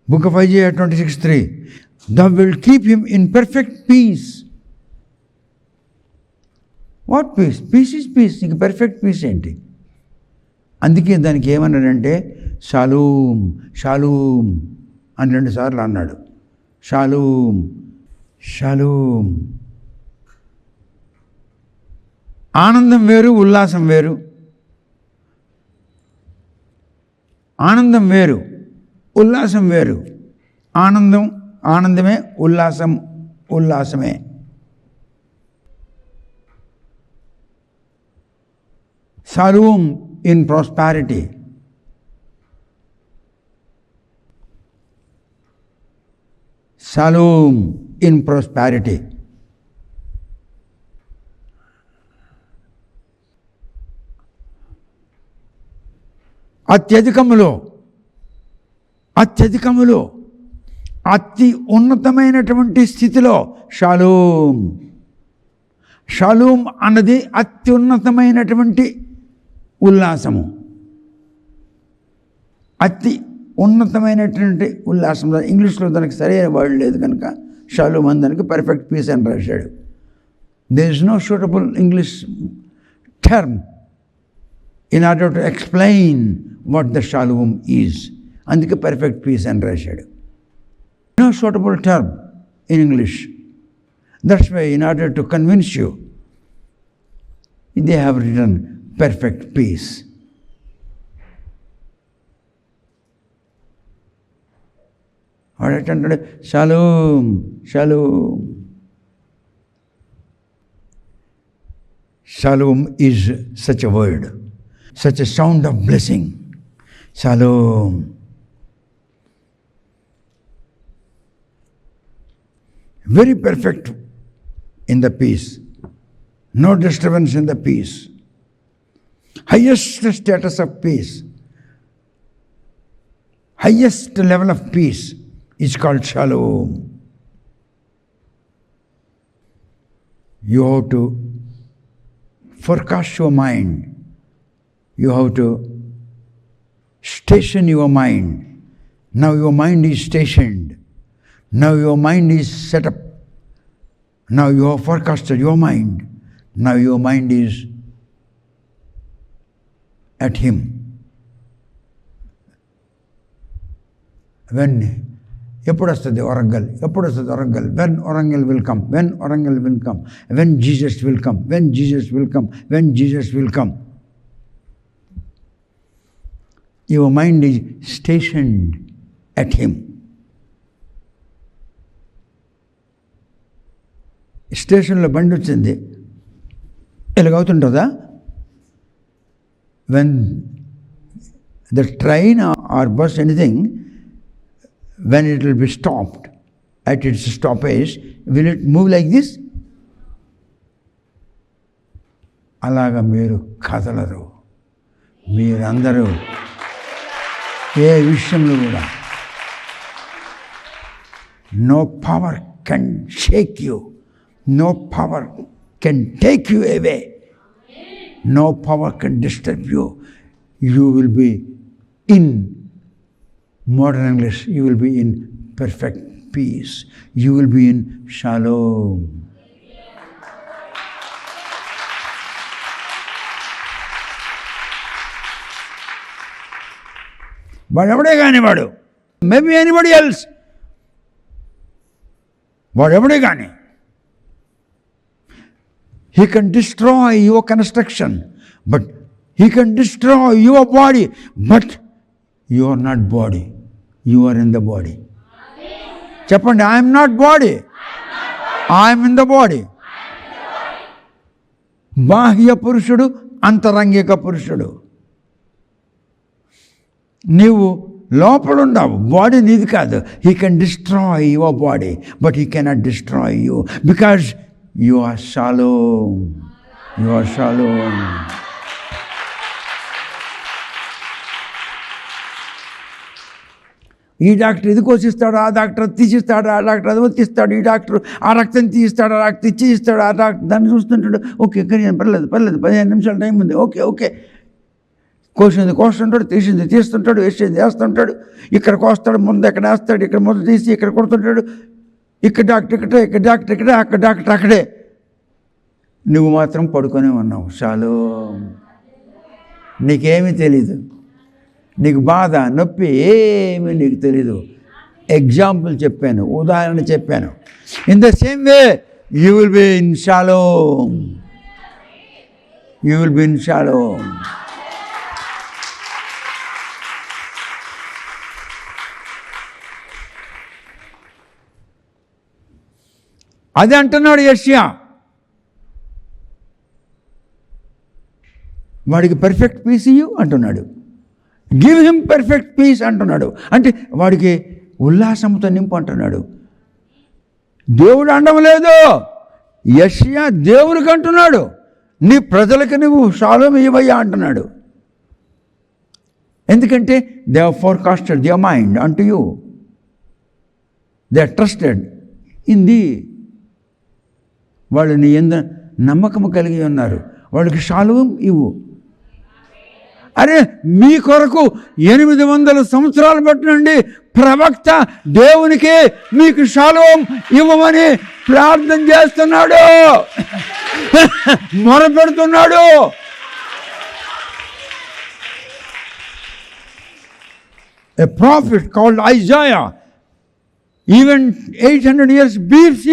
Book of Isaiah 26:3. Thou wilt keep him in perfect peace. What peace? Peace is peace. నీకు పర్ఫెక్ట్ పీస్ ఏంటి? అందుకే దానికి ఏమన్నాడంటే షాలూమ్, షాలూమ్ అని 2 సార్లు అన్నాడు. షాలూమ్, షాలూమ్. ఆనందం వేరు, ఉల్లాసం వేరు. ఆనందం వేరు, ఉల్లాసం వేరు. ఆనందం ఆనందమే, ఉల్లాసం ఉల్లాసమే. Shalom in prosperity. Shalom in prosperity. అత్యధికములో అతి ఉన్నతమైనటువంటి స్థితిలో షాలోమ్. షాలోమ్ అన్నది అత్యున్నతమైనటువంటి ఉల్లాసము. అతి ఉన్నతమైనటువంటి ఉల్లాసం. ఇంగ్లీష్లో దానికి సరైన వర్డ్ లేదు కనుక షాలోమ్ అని దానికి పర్ఫెక్ట్ పీస్ అని రాశాడు. There is no suitable English term in order to explain what the shalom is. అందుకే పర్ఫెక్ట్ పీస్ అని రాశాడు. No suitable term in English. That's why in order to convince you they have written perfect peace. వాడు ఎట్టంటాడు, shalom shalom. Shalom is such a word, such a sound of blessing. Shalom. Very perfect in the peace. No disturbance in the peace. Highest status of peace. Highest level of peace is called shalom. You have to forecast your mind. You have to station your mind. Now your mind is stationed. Now your mind is set up. Now you have forecasted your mind. Now your mind is at Him. When ఎప్పుడు వస్తుంది వరంగల్, ఎప్పుడు వస్తుంది Warangal, when Warangal will come, when Warangal will come, when Jesus will come, when Jesus will come, when Jesus will come. Your mind is stationed at Him. స్టేషన్లో బండి వచ్చింది, ఎలాగవుతుంటుందా? When the train or bus anything, when it will be stopped at its stoppage, will it move like this? అలాగా మీరు కదలరు. మీరందరూ ఏ విషయంలో కూడా no power can shake you, no power can take you away, no power can disturb you. You will be in modern English, you will be in perfect peace. You will be in shalom. వాడెవడే కానీ వాడు, మేబీ ఎనీబడి ఎల్స్, వాడెవడే కానీ, he can destroy your construction, but he can destroy your body, but you are not body. You are in the body. చెప్పండి, I am not body. I am in the body. బాహ్య పురుషుడు, అంతరంగిక పురుషుడు. నీవు లోపలున్నావు, బాడీ నీది కాదు. He can destroy your body, but he cannot destroy you because you are shalom. You are shalom. ఈ డాక్టర్ ఇది కోసిస్తాడు, ఆ డాక్టర్ తీసిస్తాడు, ఆ డాక్టర్ అది తీస్తాడు, ఈ డాక్టర్ ఆ రక్తం తీస్తాడు, ఆ రక్తం ఇచ్చిస్తాడు, ఆ డాక్టర్ దాన్ని చూస్తుంటాడు. ఓకే పర్లేదు 15 నిమిషాలు టైం ఉంది, ఓకే కోసింది కోస్తుంటాడు, తీసింది తీస్తుంటాడు, వేసేది వేస్తుంటాడు, ఇక్కడ కోస్తాడు, ముందు ఎక్కడ వేస్తాడు, ఇక్కడ ముందు తీసి ఇక్కడ కొడుతుంటాడు. ఇక్కడ డాక్టర్ ఇక్కడే, ఇక్కడ డాక్టర్ ఇక్కడే, అక్కడ డాక్టర్ అక్కడే. నువ్వు మాత్రం పడుకొనే ఉన్నావు. చాలు, నీకేమీ తెలీదు, నీకు బాధ నొప్పి ఏమీ నీకు తెలీదు. ఎగ్జాంపుల్ చెప్పాను, ఉదాహరణ చెప్పాను. In the same way you will be in shalom. You will be in shalom. అది అంటున్నాడు యెషయా. వాడికి పర్ఫెక్ట్ పీస్ ఇయ్యు అంటున్నాడు. గివ్ హిమ్ పర్ఫెక్ట్ పీస్ అంటున్నాడు. అంటే వాడికి ఉల్లాసంతో నింపు అంటున్నాడు. దేవుడు అనడం లేదు, యెషయా దేవుడికి అంటున్నాడు, నీ ప్రజలకు నువ్వు షాలోమ్ ఇవ్వయ్యా అంటున్నాడు. ఎందుకంటే they have forecasted their mind unto you, they are trusted in thee. వాళ్ళు నీ యందు నమ్మకము కలిగి ఉన్నారు. వాళ్ళకి షాలోమ్ ఇవ్వు. అరే మీ కొరకు 800 సంవత్సరాలు బట్టి ప్రవక్త దేవునికి మీకు షాలోమ్ ఇవ్వమని ప్రార్థన చేస్తున్నాడు, మొరపెడుతున్నాడు. A prophet called Isaiah, even 800 years BC,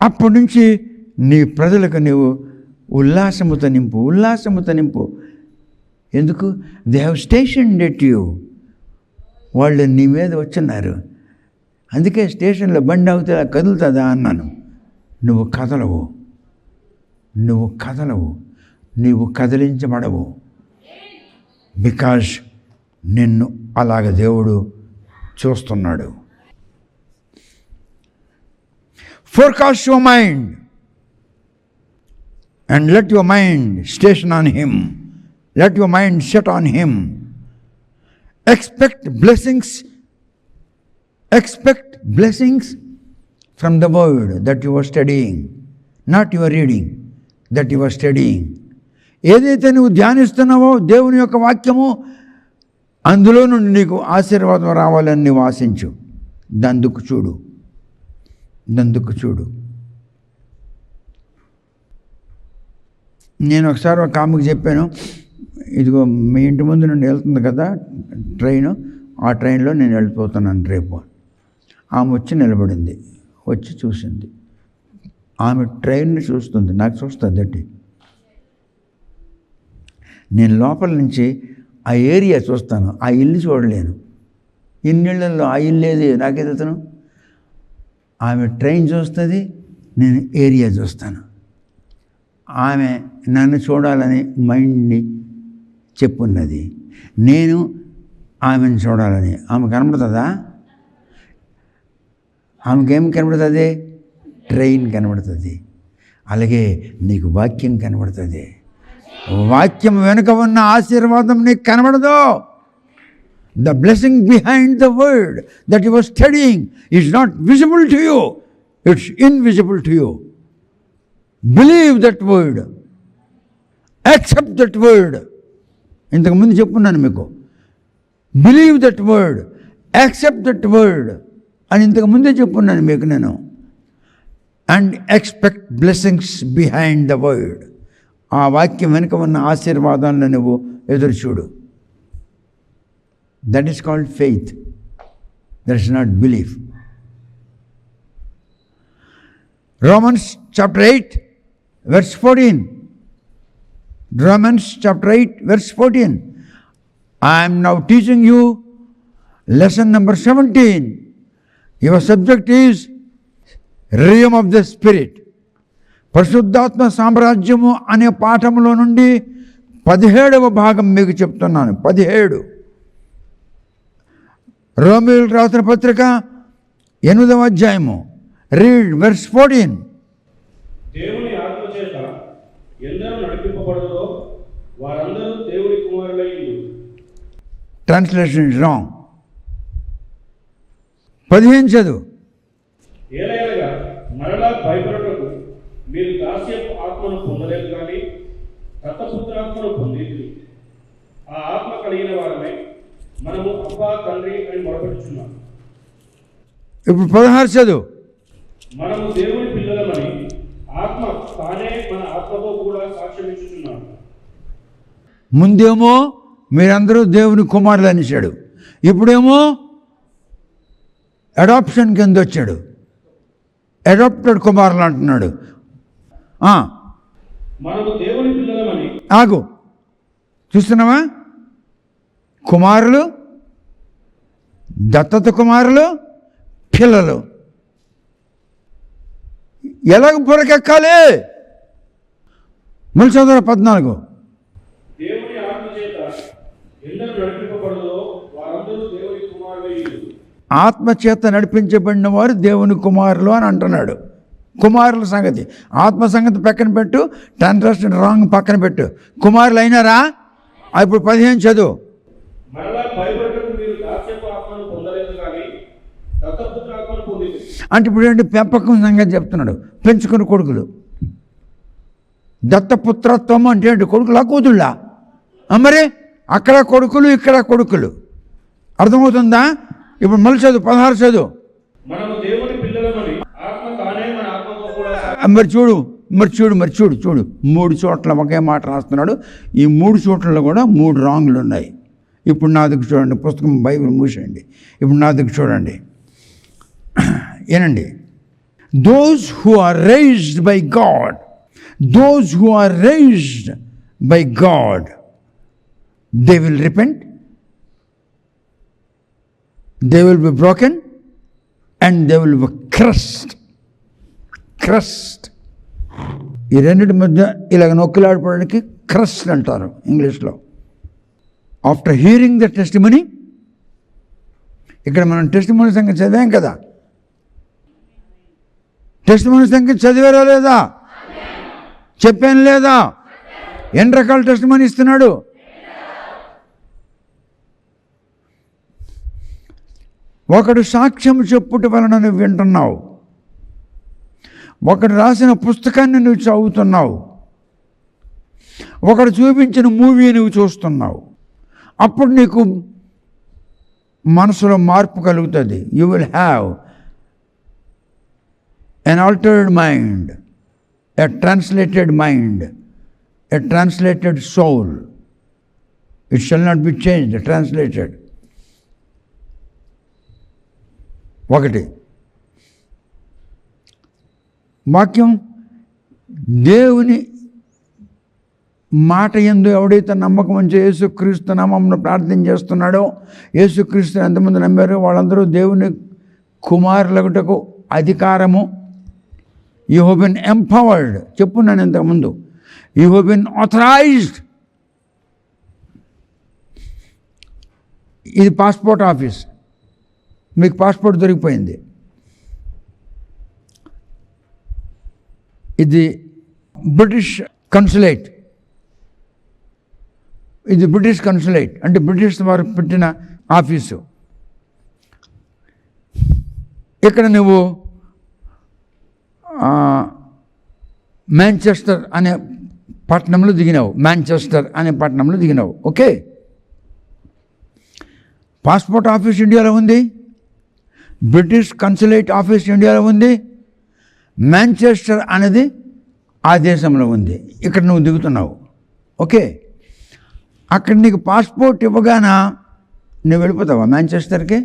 అప్పటి నుంచి నీ ప్రజలకు నీవు ఉల్లాసముతో నింపు. ఎందుకు? They have స్టేషన్డ్ at you. వాళ్ళు నీ మీద వచ్చున్నారు. అందుకే స్టేషన్లో బండి అవుతా కదులుతుందా అన్నాను. నువ్వు కదలవు, నీవు కదిలించబడవు. బికాజ్ నిన్ను అలాగ దేవుడు చూస్తున్నాడు. Forecast your mind and let your mind station on him. Let your mind set on him. Expect blessings from the word that you are studying, not you are reading, that you are studying. ఏదైతే నువ్వు ధ్యానిస్తున్నావో దేవుని యొక్క వాక్యము, అందులో నుండి నీకు ఆశీర్వాదం రావాలని నువ్వు ఆశించు. దందుకు చూడు. నేను ఒకసారి ఒక ఆమెకు చెప్పాను, ఇదిగో మీ ఇంటి ముందు నుండి వెళ్తుంది కదా ట్రైను, ఆ ట్రైన్లో నేను వెళ్ళిపోతున్నాను రేపు. ఆమె వచ్చి నిలబడింది, వచ్చి చూసింది. ఆమె ట్రైన్ని చూస్తుంది, నాకు చూస్తుంది అట్టి. నేను లోపల నుంచి ఆ ఏరియా చూస్తాను, ఆ ఇల్లు చూడలేను. ఇన్నిళ్ళల్లో ఆ ఇల్లు ఏది నాకే తెలుసును. ఆమె ట్రైన్ చూస్తుంది, నేను ఏరియా చూస్తాను. ఆమె నన్ను చూడాలని మైండ్ని చెప్పున్నది, నేను ఆమెను చూడాలని. ఆమె కనబడుతుందా? ఆమెకేం కనబడుతుంది? ట్రైన్ కనబడుతుంది. అలాగే నీకు వాక్యం కనబడుతుంది. వాక్యం వెనుక ఉన్న ఆశీర్వాదం నీకు కనబడదు. The blessing behind the word that you are studying is not visible to you. It's invisible to you. Believe that word. Accept that word. ఇంతకు ముందు చెప్పున్నాను మీకు. Believe that word. Accept that word. అని ఇంతకు ముందే చెప్పున్నాను మీకు నేను. And expect blessings behind the word. ఆ వాక్యం వెనుక ఉన్న ఆశీర్వాదాలను నువ్వు ఎదురు చూడు. That is called faith. That is not belief. Romans chapter 8 verse 14. Romans chapter 8 verse 14. I am now teaching you lesson number 17. Your subject is realm of the spirit. పరిశుద్ధాత్మ సామ్రాజ్యము అనే పాఠంలో నుండి 17వ భాగం మీకు చెప్తున్నాను. 17. రోమీయులకు రాసిన పత్రిక 8వ అధ్యాయము. Read verse 14. దేవుని ఆత్మ చేత ఎందరూ నడిపింపబడుదో వారందరూ దేవుని కుమారులయ్యుండు. Translation is wrong. 15 చదువు. ఏలయనగా మరలా భయపడుటకు మీరు దాస్యపు ఆత్మను పొందలేదు కానీ దత్తపుత్రాత్మను పొందింది. ఆ ఆత్మ కలిగిన వారమే మనము అబ్బా తండ్రి అని మొరపెట్టుచున్నాం. ఇప్పుడు 16 చదువు. మనము దేవుని పిల్లలమని ఆత్మ తానే మన ఆత్మతో కూడా సాక్ష్యం ఇచ్చుచున్నాడు. ముందేమో మీరందరూ దేవుని కుమారులు అనేసాడు, ఇప్పుడేమో అడాప్షన్ కింద వచ్చాడు. అడాప్టెడ్ కుమారులు అంటున్నాడు. మనము దేవుని పిల్లలమని. ఆగు, చూస్తున్నావా? కుమారులు, దత్తత కుమారులు, పిల్లలు. ఎలాగ పొరకెక్కాలి? మళ్ళీ చదువు 14. దేవుని ఆత్మ చేత ఎందరూ నడిపింపబడుదో వారందరూ దేవుని కుమారులయ్యుండు. ఆత్మ చేత నడిపించబడిన వారు దేవుని కుమారులు అని అంటున్నాడు. కుమారుల సంగతి, ఆత్మ సంగతి పక్కన పెట్టు, ట్రాన్స్లేషన్ రాంగ్ పక్కన పెట్టు. కుమారులు అయినారా? ఇప్పుడు 15 చదువు. మరలా భయపడుటకు మీరు దాస్యపు ఆత్మను పొందలేదు కానీ దత్తపుత్రాత్మను పొందింది. అంటే ఇప్పుడు ఏంటి? పెంపకం సంగతి చెప్తున్నాడు. పెంచుకున్న కొడుకులు. దత్తపుత్రత్వం అంటే ఏంటి? కొడుకులా కూతుళ్ళా? మరి అక్కడ కొడుకులు ఇక్కడ కొడుకులు. అర్థమవుతుందా? ఇప్పుడు మళ్ళీ చదువు 16 చదువు. మనము దేవుని పిల్లలమని ఆత్మ తానే మన ఆత్మతో కూడా మరి చూడు 3 చోట్ల ఒకే మాట రాస్తున్నాడు. ఈ 3 చోట్లలో కూడా 3 రాంగ్లు ఉన్నాయి. ఇప్పుడు నా దగ్గర చూడండి, పుస్తకం బైబిల్ మూసేయండి. ఇప్పుడు నా దగ్గర చూడండి, ఏనండి. Those who are raised by God, those who are raised by God, they will repent, they will be broken and they will be crushed. ఈ రెండింటి మధ్య ఇలాగ నొక్కులాడిపోవడానికి క్రస్ట్ అంటారు ఇంగ్లీష్లో. ఆఫ్టర్ హియరింగ్ ద టెస్టిమనీ, ఇక్కడ మనం టెస్టిమనీ సంగతి చదివాం కదా. టెస్టిమనీ సంగతి చదివారా లేదా? చెప్పాను లేదా? ఎన్ని రకాల టెస్టిమనీ ఇస్తున్నాడు? ఒకడు సాక్ష్యం చెప్పుట వలన నువ్వు వింటున్నావు, ఒకడు రాసిన పుస్తకాన్ని నువ్వు చదువుతున్నావు, ఒకడు చూపించిన మూవీ నువ్వు చూస్తున్నావు. అప్పుడు నీకు మనసులో మార్పు కలుగుతుంది. You will have an altered mind, a translated mind, a translated soul. It shall not be changed, translated. ఒకటి వాక్యం, దేవుని మాట యందు ఎవడైతే నమ్మకం ఉంచి యేసుక్రీస్తు నామమున ప్రార్థన చేస్తున్నాడో, యేసుక్రీస్తు ఎంతమంది నమ్మారో వాళ్ళందరూ దేవుని కుమారులగుటకు అధికారము. You have been empowered. చెప్పున్నాను ఇంతకుముందు. You have been authorized. ఇది పాస్పోర్ట్ ఆఫీస్, మీకు పాస్పోర్ట్ దొరికిపోయింది. ఇది బ్రిటిష్ కన్సులేట్, ఇది బ్రిటిష్ కన్సులేట్ అంటే బ్రిటిష్ వారు పెట్టిన ఆఫీసు. ఇక్కడ నువ్వు మాంచెస్టర్ అనే పట్టణంలో దిగినావు. ఓకే, పాస్పోర్ట్ ఆఫీస్ ఇండియాలో ఉంది, బ్రిటిష్ కన్సులేట్ ఆఫీస్ ఇండియాలో ఉంది, మాంచెస్టర్ అనేది ఆ దేశంలో ఉంది. ఇక్కడ నువ్వు దిగుతున్నావు. ఓకే, అక్కడ నీకు పాస్పోర్ట్ ఇవ్వగానే నువ్వు వెళ్ళిపోతావా మాంచెస్టర్కి?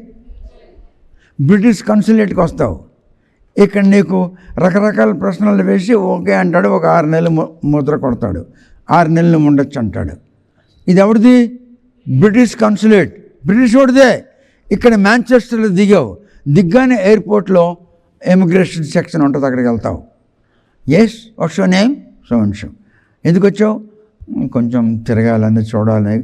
బ్రిటిష్ కన్సులేట్కి వస్తావు. ఇక్కడ నీకు రకరకాల ప్రశ్నలు వేసి ఓకే అంటాడు. ఒక 6 నెలలు ముద్ర కొడతాడు, 6 నెలలు ఉండొచ్చు అంటాడు. ఇది ఎవరిది? బ్రిటిష్ కన్సులేట్, బ్రిటిష్ వాడిదే. ఇక్కడ మాంచెస్టర్లో దిగ్గానే ఎయిర్పోర్ట్లో ఇమిగ్రేషన్ సెక్షన్ ఉంటుంది, అక్కడికి వెళ్తావు. Yes, what's your name? So and so. ఎందుకు వచ్చావు? కొంచెం తిరగాలని, చూడాలని,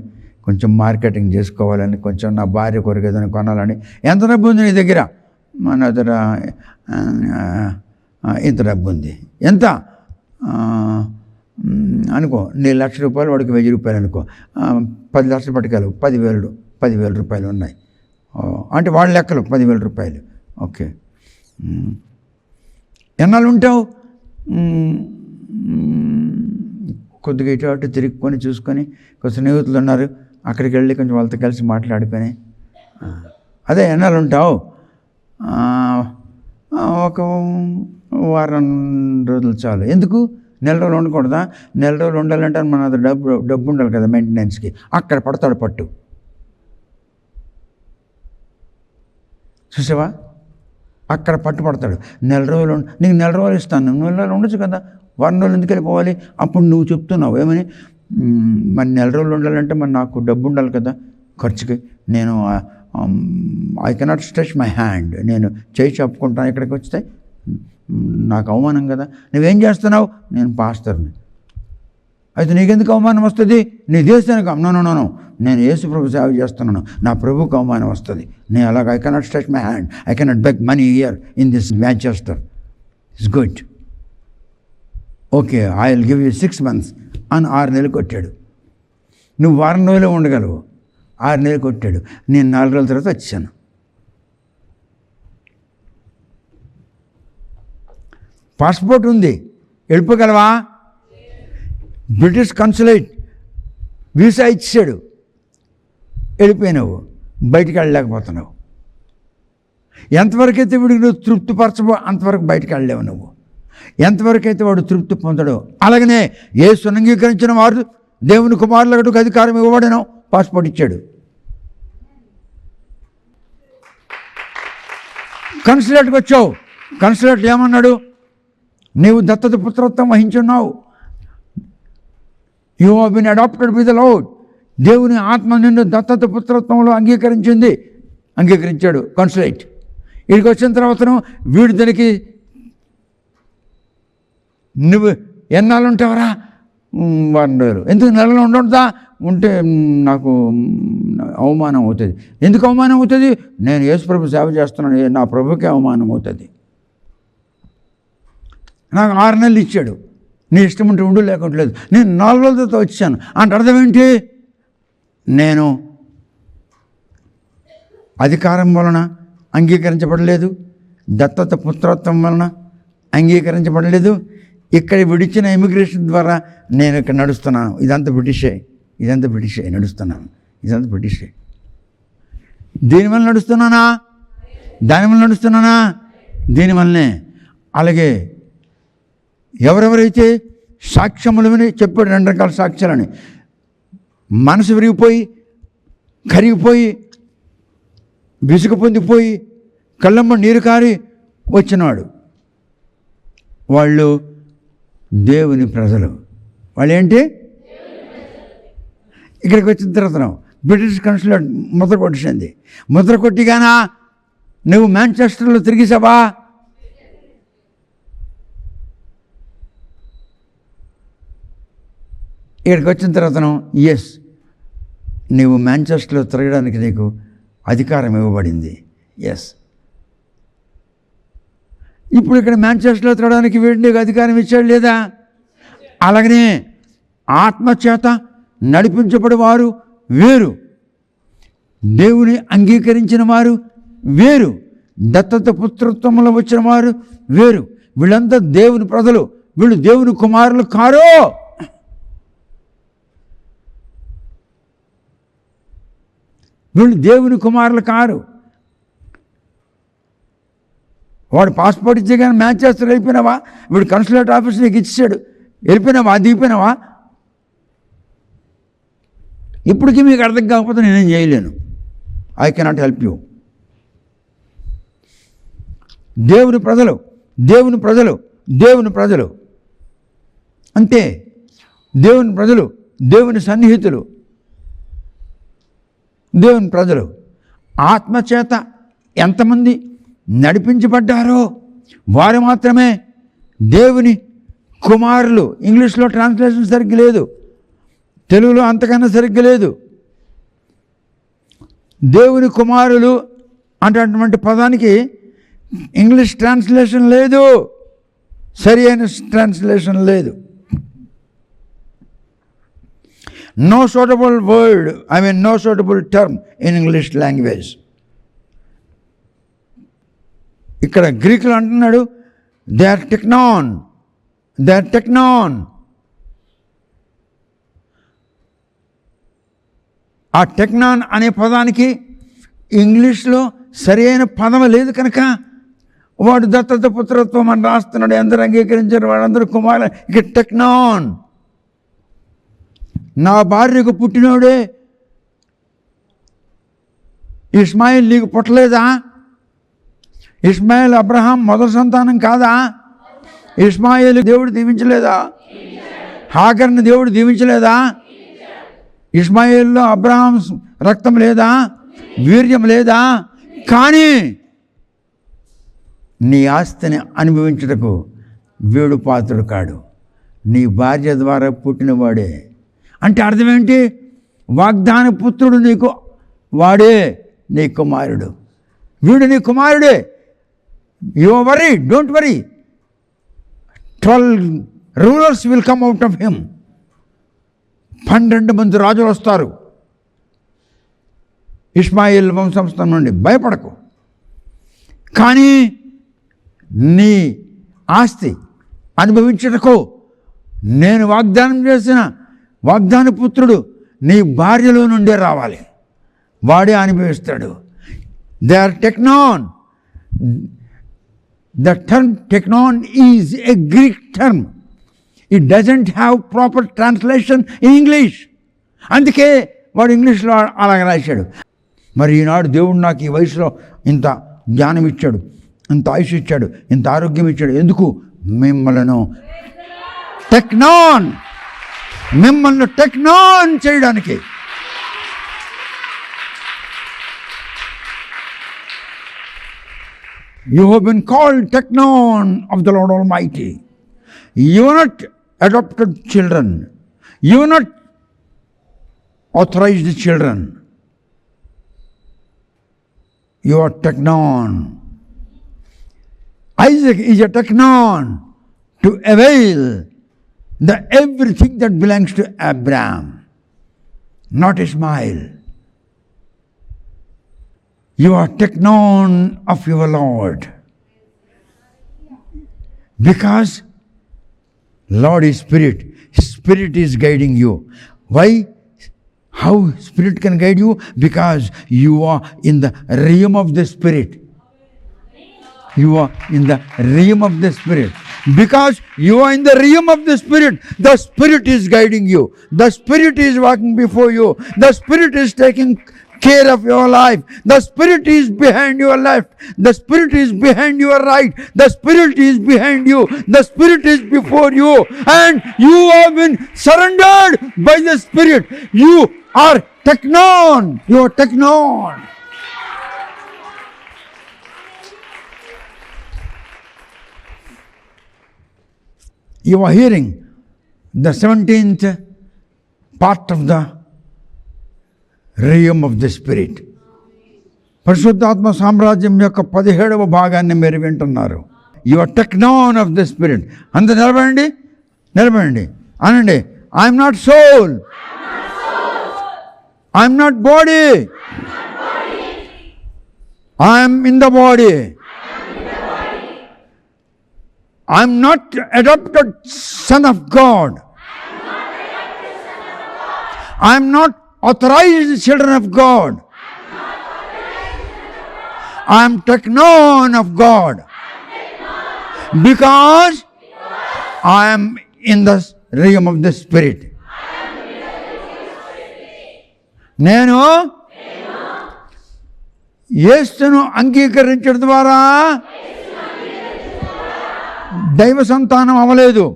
కొంచెం మార్కెటింగ్ చేసుకోవాలని, కొంచెం నా భార్య కొరికేదని కొనాలని. ఎంత డబ్బు ఉంది నీ దగ్గర? మన దగ్గర ఇంత డబ్బు ఉంది. ఎంత అనుకో, నీ ₹1,00,000, వాడికి ₹1,000 అనుకో. 10 లక్షలు పట్టుకెళ్ళు, 10,000 రూపాయలు ఉన్నాయి అంటే వాళ్ళ లెక్కలు ₹10,000. ఓకే, ఎన్నాళ్ళు ఉంటావు? కొద్దిగా ఇటు అటు తిరుగుకొని చూసుకొని, కొంచెం స్నేహితులు ఉన్నారు అక్కడికి వెళ్ళి కొంచెం వాళ్ళతో కలిసి మాట్లాడుకొని, అదే ఎన్నాళ్ళు ఉంటావు? ఒక వారం రోజులు చాలు. ఎందుకు? నెల రోజులు ఉండకూడదా? నెల రోజులు ఉండాలంటే మన అది డబ్బు ఉండాలి కదా మెయింటెనెన్స్కి. అక్కడ పడతాడు పట్టు. చూసావా? అక్కడ పట్టుపడతాడు. నెల రోజులు నీకు నెల రోజులు ఇస్తాను, 1 నెల ఉండొచ్చు కదా, 1 రోజులు ఎందుకు వెళ్ళిపోవాలి? అప్పుడు నువ్వు చెప్తున్నావు ఏమని, మరి నెల రోజులు ఉండాలంటే మరి నాకు డబ్బు ఉండాలి కదా ఖర్చుకి. నేను I cannot stretch my hand, నేను చేయి చెప్పుకుంటాను ఇక్కడికి వస్తే, నాకు అవమానం కదా. నువ్వేం చేస్తున్నావు? నేను పాస్టర్ని. అయితే నీకెందుకు అవమానం వస్తుంది? నీ దేశానికి? నో, నేను యేసు ప్రభు సేవ చేస్తున్నాను, నా ప్రభుకు అవమానం వస్తుంది. నేను అలాగ I cannot stretch my hand, I cannot beg money here in this Manchester. It's good. Okay, I will give you 6 months అని 6 నెలలు కొట్టాడు. నువ్వు వారం రోజులు ఉండగలవు, 6 నెలలు కొట్టాడు. నేను 4 రోజుల తర్వాత వచ్చాను. పాస్పోర్ట్ ఉంది, వెళ్ళిపోగలవా? బ్రిటిష్ కన్సులేట్ వీసా ఇచ్చాడు, వెళ్ళిపోయినావు, బయటికి వెళ్ళలేకపోతున్నావు. ఎంతవరకైతే వీడికి నువ్వు తృప్తిపరచవో అంతవరకు బయటికి వెళ్ళలేవు నువ్వు. ఎంతవరకైతే వాడు తృప్తి పొందడో. అలాగనే యేసును అంగీకరించిన వారు దేవుని కుమారులకు అధికారం ఇవ్వబడను, పాస్పోర్ట్ ఇచ్చాడు. కన్సులేట్కి వచ్చావు, కన్సులేట్ ఏమన్నాడు? నీవు దత్తత పుత్రత్వం వహించున్నావు, you have been adopted by the Lord. దేవుని ఆత్మ నిన్ను దత్తత పుత్రత్వంలో అంగీకరించాడు కన్సులేట్. వీడికి వచ్చిన తర్వాతను వీడు దానికి నువ్వు ఎన్నాళ్ళు ఉంటావరా? 1 రోజులు. ఎందుకు నెలలో ఉండదా? ఉంటే నాకు అవమానం అవుతుంది. ఎందుకు అవమానం అవుతుంది? నేను యేసుప్రభు సేవ చేస్తున్నాను, నా ప్రభుకే అవమానం అవుతుంది. నాకు 6 నెలలు ఇచ్చాడు, నీ ఇష్టం ఉంటే ఉండు, లేకుంటలేదు. నేను 4 రోజులతో వచ్చాను అంటే అర్థం ఏంటి? నేను అధికారం వలన అంగీకరించబడలేదు, దత్తత పుత్రత్వం వలన అంగీకరించబడలేదు. ఇక్కడ విడిచిన ఇమిగ్రేషన్ ద్వారా నేను ఇక్కడ నడుస్తున్నాను. ఇదంతా బ్రిటిషే నడుస్తున్నాను. ఇదంతా బ్రిటిషే. దీనివల్ల నడుస్తున్నానా? దానివల్ల నడుస్తున్నానా? దీనివల్లనే. అలాగే ఎవరెవరైతే సాక్ష్యములు విని చెప్పాడు, 2 రకాల సాక్ష్యాలని, మనసు విరిగిపోయి, కరిగిపోయి, విసుగు పొందిపోయి, కళ్ళమ్మ నీరు కారి వచ్చినవాడు, వాళ్ళు దేవుని ప్రజలు. వాళ్ళు ఏంటి? ఇక్కడికి వచ్చిన తర్వాత బ్రిటిష్ కన్సులేట్ ముద్ర కొట్టేసింది. ముద్ర కొట్టిగానా నువ్వు మాంచెస్టర్లో తిరిగేసావా? ఇక్కడికి వచ్చిన తర్వాత ఎస్, నీవు మాంచెస్టర్లో తిరగడానికి నీకు అధికారం ఇవ్వబడింది. ఎస్, ఇప్పుడు ఇక్కడ మాంచెస్టర్లో తిరగడానికి వీడికి అధికారం ఇచ్చాడు లేదా? అలాగనే ఆత్మచేత నడిపించబడి వారు వేరు, దేవుని అంగీకరించిన వారు వేరు, దత్తత పుత్రత్వంలో వచ్చిన వారు వేరు. వీళ్ళంతా దేవుని ప్రజలు, వీళ్ళు దేవుని కుమారులు కారు. వీళ్ళు దేవుని కుమారులు కారు. వాడు పాస్పోర్ట్ ఇచ్చే కానీ మాంచెస్టర్ వెళ్ళిపోయినావా? వీడు కన్సులేట్ ఆఫీస్ నీకు ఇచ్చాడు, వెళ్ళిపోయినావా? దిగిపోయినావా? ఇప్పటికీ మీకు అర్థం కాకపోతే నేనేం చేయలేను. I cannot help you. దేవుని ప్రజలు, దేవుని ప్రజలు, దేవుని ప్రజలు అంతే. దేవుని ప్రజలు, దేవుని సన్నిహితులు, దేవుని ప్రజలు. ఆత్మచేత ఎంతమంది నడిపించబడ్డారో వారు మాత్రమే దేవుని కుమారులు. ఇంగ్లీష్లో ట్రాన్స్లేషన్ సరిగ్గా లేదు, తెలుగులో అంతకన్నా సరిగ్గా లేదు. దేవుని కుమారులు అటువంటి పదానికి ఇంగ్లీష్ ట్రాన్స్లేషన్ లేదు, సరి అయిన ట్రాన్స్లేషన్ లేదు. No suitable word, no suitable term in English language. ఇక్కడ గ్రీకులు అంటున్నాడు దే ఆర్ టెక్నాన్. ఆ టెక్నాన్ అనే పదానికి ఇంగ్లీష్లో సరి అయిన పదం లేదు కనుక వాడు దత్తత పుత్రత్వం అని రాస్తున్నాడు. అందరూ అంగీకరించారు, వాళ్ళందరూ కుమారులు. ఇక టెక్నాన్, నా భార్యకు పుట్టినోడే ఇస్మాయిల్ నీకు పుట్టలేదా? ఇస్మాయిల్ అబ్రహాం మొదటి సంతానం కాదా? ఇస్మాయిల్ దేవుడు దీవించలేదా? హాగర్ని దేవుడు దీవించలేదా? ఇస్మాయిల్లో అబ్రహాం రక్తం లేదా? వీర్యం లేదా? కానీ నీ ఆస్తిని అనుభవించుటకు వీడు పాత్రుడు కాడు, నీ భార్య ద్వారా పుట్టినవాడే. అంటే అర్థం ఏంటి? వాగ్దాన పుత్రుడు నీకు వాడే నీ కుమారుడు, వీడు నీ కుమారుడే. You are worry, don't worry, 12 rulers will come out of him. 12 మంది రాజులు వస్తారు ఇస్మాయిల్ వంశస్థం నుండి, భయపడకు. కానీ నీ ఆస్తి అనుభవించుటకు నేను వాగ్దానం చేసిన వాగ్దాన పుత్రుడు నీ భార్యలో నుండే రావాలి. వాడే అనుభవిస్తాడు. They are technon. The term technon is a Greek term. It doesn't have proper translation in English. అందుకే వాడు ఇంగ్లీష్లో అలాగే రాశాడు. మరి ఈనాడు దేవుడు నాకు ఈ వయసులో ఇంత జ్ఞానం ఇచ్చాడు, ఇంత ఆయుష్ ఇచ్చాడు, ఇంత ఆరోగ్యం ఇచ్చాడు. ఎందుకు? మిమ్మల్ని టెక్నాన్ చేయడానికి. You have been called technon of the Lord Almighty. You are not adopted children. You are not authorized children. You are technon. Isaac is a technon to avail everything that belongs to Abraham, not Ishmael. You are technon of your Lord. Because Lord is Spirit. Spirit is guiding you. Why? How Spirit can guide you? Because you are in the realm of the Spirit. You are in the realm of the Spirit. Because you are in the realm of the Spirit, the Spirit is guiding you. The Spirit is walking before you. The Spirit is taking care of your life. The Spirit is behind your left. The Spirit is behind your right. The Spirit is behind you. The Spirit is before you. And you have been surrendered by the Spirit. You are technon. You are technon. You are hearing the 17th part of the realm of the Spirit. పరిశుద్ధాత్మ సామ్రాజ్యం యొక్క 17వ భాగాన్ని మీరు వింటున్నారు. You are technon of the spirit. అంత నిలబడండి అనండి. I'm not soul, I'm not body, I'm in the body. I'm not adopted son of God. I'm not authorized children of God. I am technon of God. Because I am in the realm of the Spirit. నేను యేసును అంగీకరించడం ద్వారా దైవ సంతానం అవ్వలేదు.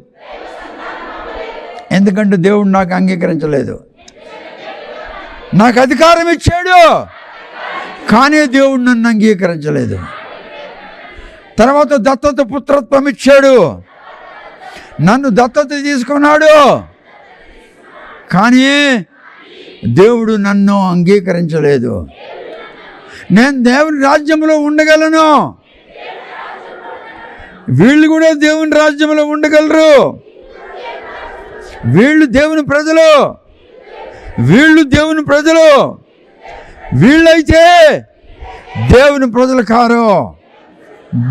ఎందుకంటే దేవుడు నాకు అంగీకరించలేదు. నాకు అధికారం ఇచ్చాడు, కానీ దేవుడు నన్ను అంగీకరించలేదు. తర్వాత దత్తత పుత్రత్వం ఇచ్చాడు, నన్ను దత్తత తీసుకున్నాడు, కానీ దేవుడు నన్ను అంగీకరించలేదు. నేను దేవుని రాజ్యంలో ఉండగలను, వీళ్ళు కూడా దేవుని రాజ్యంలో ఉండగలరు. వీళ్ళు దేవుని ప్రజలు, వీళ్ళైతే దేవుని ప్రజలు కారు,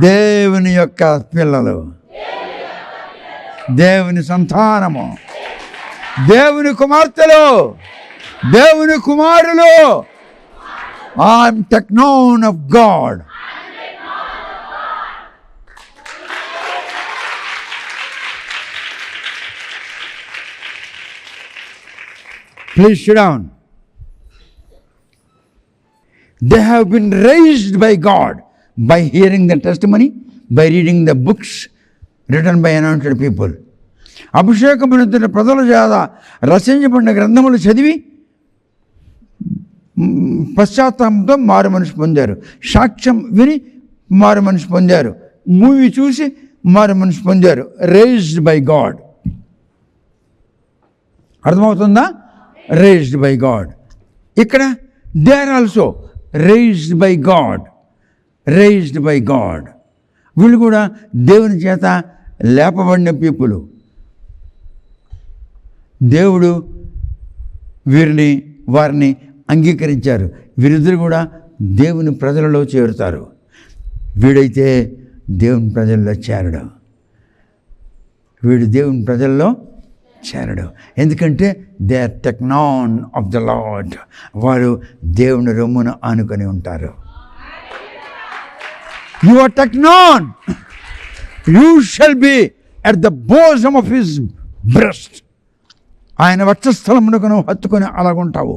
దేవుని యొక్క పిల్లలు, దేవుని సంతానము, దేవుని కుమార్తెలు, దేవుని కుమారులు. I'm technon of God. Please sit down. They have been raised by God by hearing the testimony, by reading the books written by anointed people. అభిషేకమునొందిన ప్రజల చేత రచించబడిన గ్రంథములు చదివి పశ్చాత్తాపంతో మారు మనసు పొందారు. సాక్ష్యం విని మారు మనసు పొందారు. మూవీ చూసి మారు మనసు పొందారు. Raised by God. అర్థమవుతుందా? Raised by God. ఇక్కడ they are also raised by God. Raised by God. వీళ్ళు కూడా దేవుని చేత లేపబడిన పీపులు. దేవుడు వారిని అంగీకరించారు. వీరిద్దరు కూడా దేవుని ప్రజలలో చేరుతారు. వీడైతే దేవుని ప్రజల్లో చేరడు. వీడు దేవుని ప్రజల్లో చేరడు. ఎందుకంటే they are technon of the Lord. వారు దేవుని రొమ్మును ఆనుకొని ఉంటారు. You are technon, you shall be at the bosom of his breast. ఆయన వక్షస్థలమునకు నువ్వు హత్తుకొని అలాగుంటావు.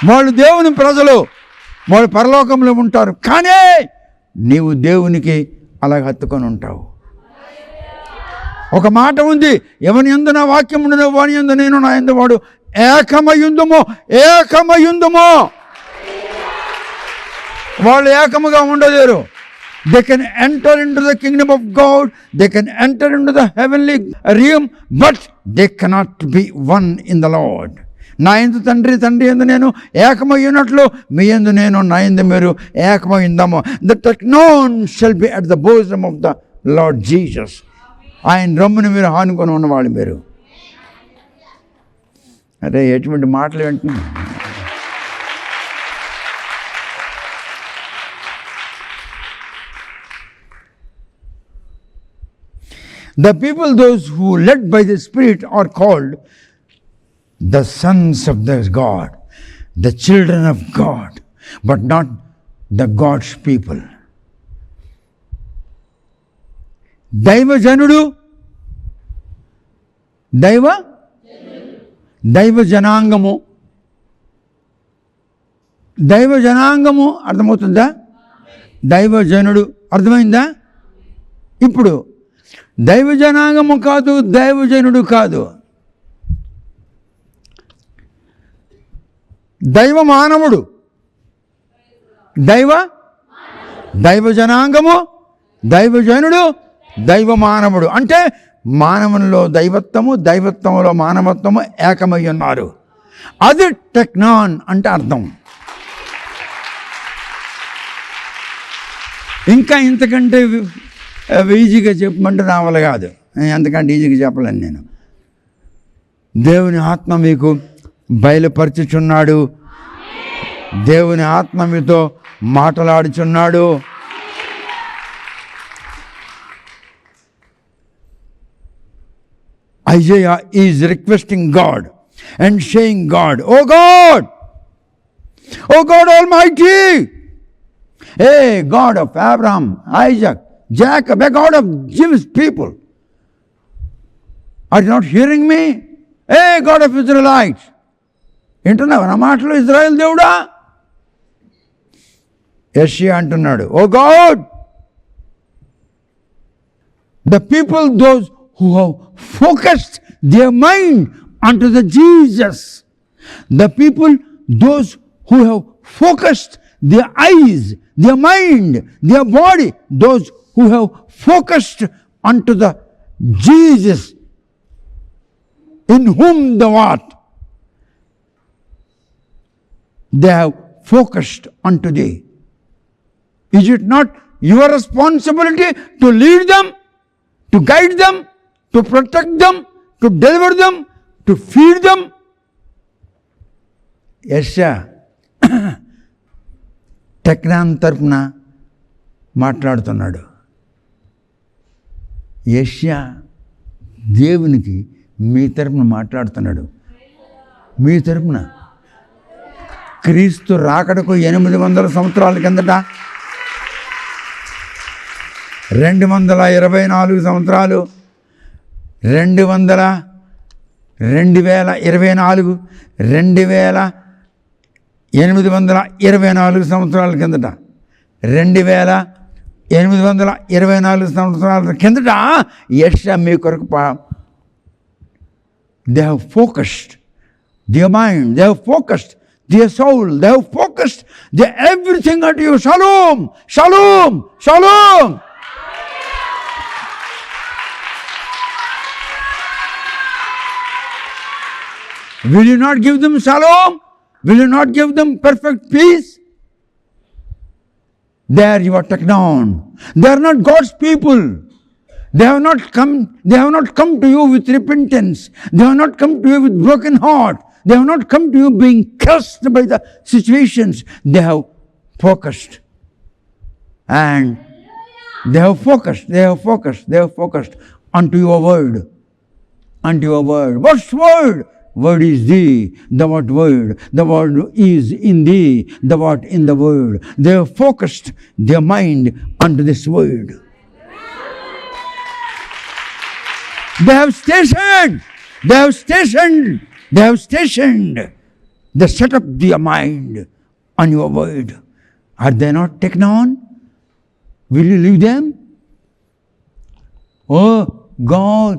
వాళ్ళు దేవుని ప్రజలు, వాళ్ళు పరలోకంలో ఉంటారు, కానీ నీవు దేవునికి అలాగ హత్తుకొని ఉంటావు. ఒక మాట ఉంది, ఎవని యందు నా వాక్యం ఉండునో వాని యందు నేను, నా యందు వాడు ఏకమయుందుమో. వాళ్ళు ఏకముగా ఉండలేరు. They can enter into the kingdom of God, they can enter into the heavenly realm, but they cannot be one in the Lord. నా యందు తండ్రి, తండ్రి యందు నేను ఏకమయ్యున్నట్లు మీ యందు నేను, నా యందు మీరు ఏకమయ్యుందాము. The technon shall be at the bosom of the Lord Jesus. ఆయన రొమ్మును మీరు ఆనుకొని ఉన్నవాళ్ళు మీరు. అరే ఎటువంటి మాటలు వింటున్నా. The people, those who led by the Spirit, are called the sons of the God, the children of God, but not the God's people. దైవజనుడు, దైవజనాంగము. దైవజనాంగము అర్థమవుతుందా? దైవజనుడు అర్థమైందా? ఇప్పుడు దైవజనాంగము కాదు, దైవజనుడు కాదు. దైవ మానవుడు, దైవజనాంగము, దైవజనుడు, దైవ మానవుడు. అంటే మానవునిలో దైవత్వము, దైవత్వములో మానవత్వము ఏకమై ఉన్నారు. అది టెక్నాన్ అంటే అర్థం. ఇంకా ఇంతకంటే ఈజీగా చెప్పమంటే నా వల్ల కాదు. ఎంతకంటే ఈజీగా చెప్పలేను నేను. దేవుని ఆత్మ మీకు బయలుపరచుచున్నాడు. దేవుని ఆత్మ మీతో మాట్లాడుచున్నాడు. Isaiah is requesting God and saying, God Almighty, hey, God of Abraham, Isaac, Jacob, a God of Jewish people, are you not hearing me? Hey, God of Israelites, వింటున్నావా నా మాటలు? ఇజ్రాయెల్ దేవుడా. యెషయా అంటున్నాడు, ఓ God, the people, those who have focused their mind unto the Jesus, the people, those who have focused their eyes, their mind, their body, those who have focused unto the Jesus, in whom the what? They have focused unto thee. Is it not your responsibility to lead them, to guide them, to protect them, to deliver them, to feed them? యెషయా టెక్నాన్ తరపున మాట్లాడుతున్నాడు. యెషయా దేవునికి మీ తరపున మాట్లాడుతున్నాడు. మీ తరపున క్రీస్తు రాకడకు 800 సంవత్సరాల కిందట 224 సంవత్సరాలు, 2024 2824 సంవత్సరాల కిందట 2824 సంవత్సరాల కిందట యెషయా మీ కొరకు they have focused their mind, they have focused their soul, they have focused their everything unto you. Shalom, shalom, shalom. Will you not give them shalom? Will you not give them perfect peace? There you are technon. They are not God's people. They have not come to you with repentance. They have not come to you with broken heart. They have not come to you being crushed by the situations. They have focused. And they have focused unto your word. Unto your word. What's word? Word is thee. The what word? The word is in thee. The what in the word. They have focused their mind unto this word. They have stationed. They have stationed. They have stationed. They set up their mind on your word. Are they not taken on? Will you leave them? Oh God,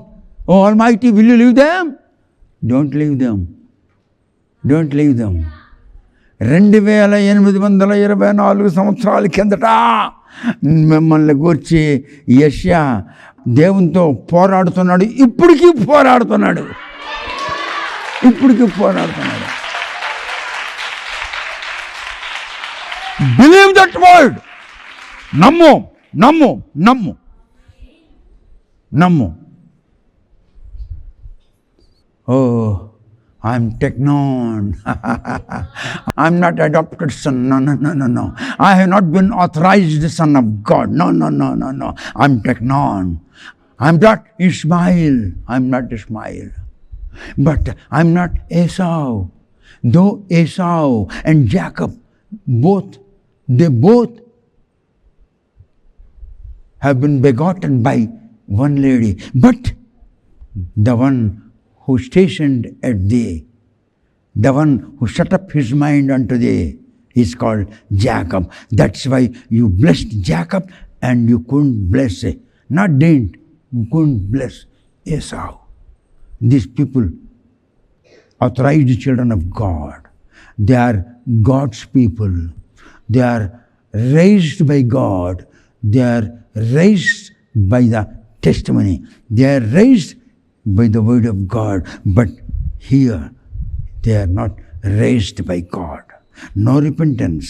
oh Almighty, will you leave them? Don't leave them. Don't leave them. 2824 సంవత్సరాల కిందట మిమ్మల్ని గూర్చి యెషయా దేవునితో పోరాడుతున్నాడు. ఇప్పటికీ పోరాడుతున్నాడు. Believe that word. నమ్ము. Oh, I'm technon. I'm not adopted son. No. I have not been authorized son of God. No. I'm technon. I'm not Ishmael. But I'm not Esau. Though Esau and Jacob they both have been begotten by one lady. But the one who stationed at thee, the one who shut up his mind unto thee, is called Jacob. That's why you blessed Jacob and you couldn't bless it. You couldn't bless Esau. These people, authorized children of God, they are God's people. They are raised by God. They are raised by the testimony. They are raised by the word of God. But here, they are not raised by God. No repentance.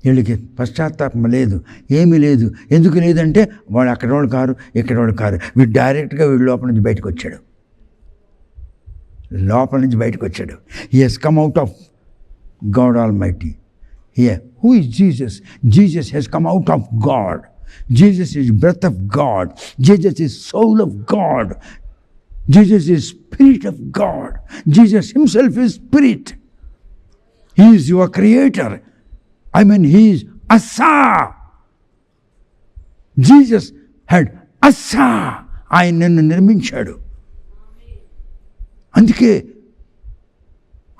వీళ్ళకి పశ్చాత్తాపం లేదు, ఏమీ లేదు. ఎందుకు లేదంటే వాళ్ళు అక్కడోళ్ళు కారు, ఇక్కడోళ్ళు కారు. వీడు డైరెక్ట్గా వీడు లోపల నుంచి బయటకు వచ్చాడు. He has come out of God Almighty. Here, who is Jesus? Jesus has come out of God. Jesus is breath of God. Jesus is soul of God. Jesus is spirit of God. Jesus himself is spirit. He is your creator. He is Asa. Jesus had Asa. ఆయన నిన్ను నిర్మించాడు. అందుకే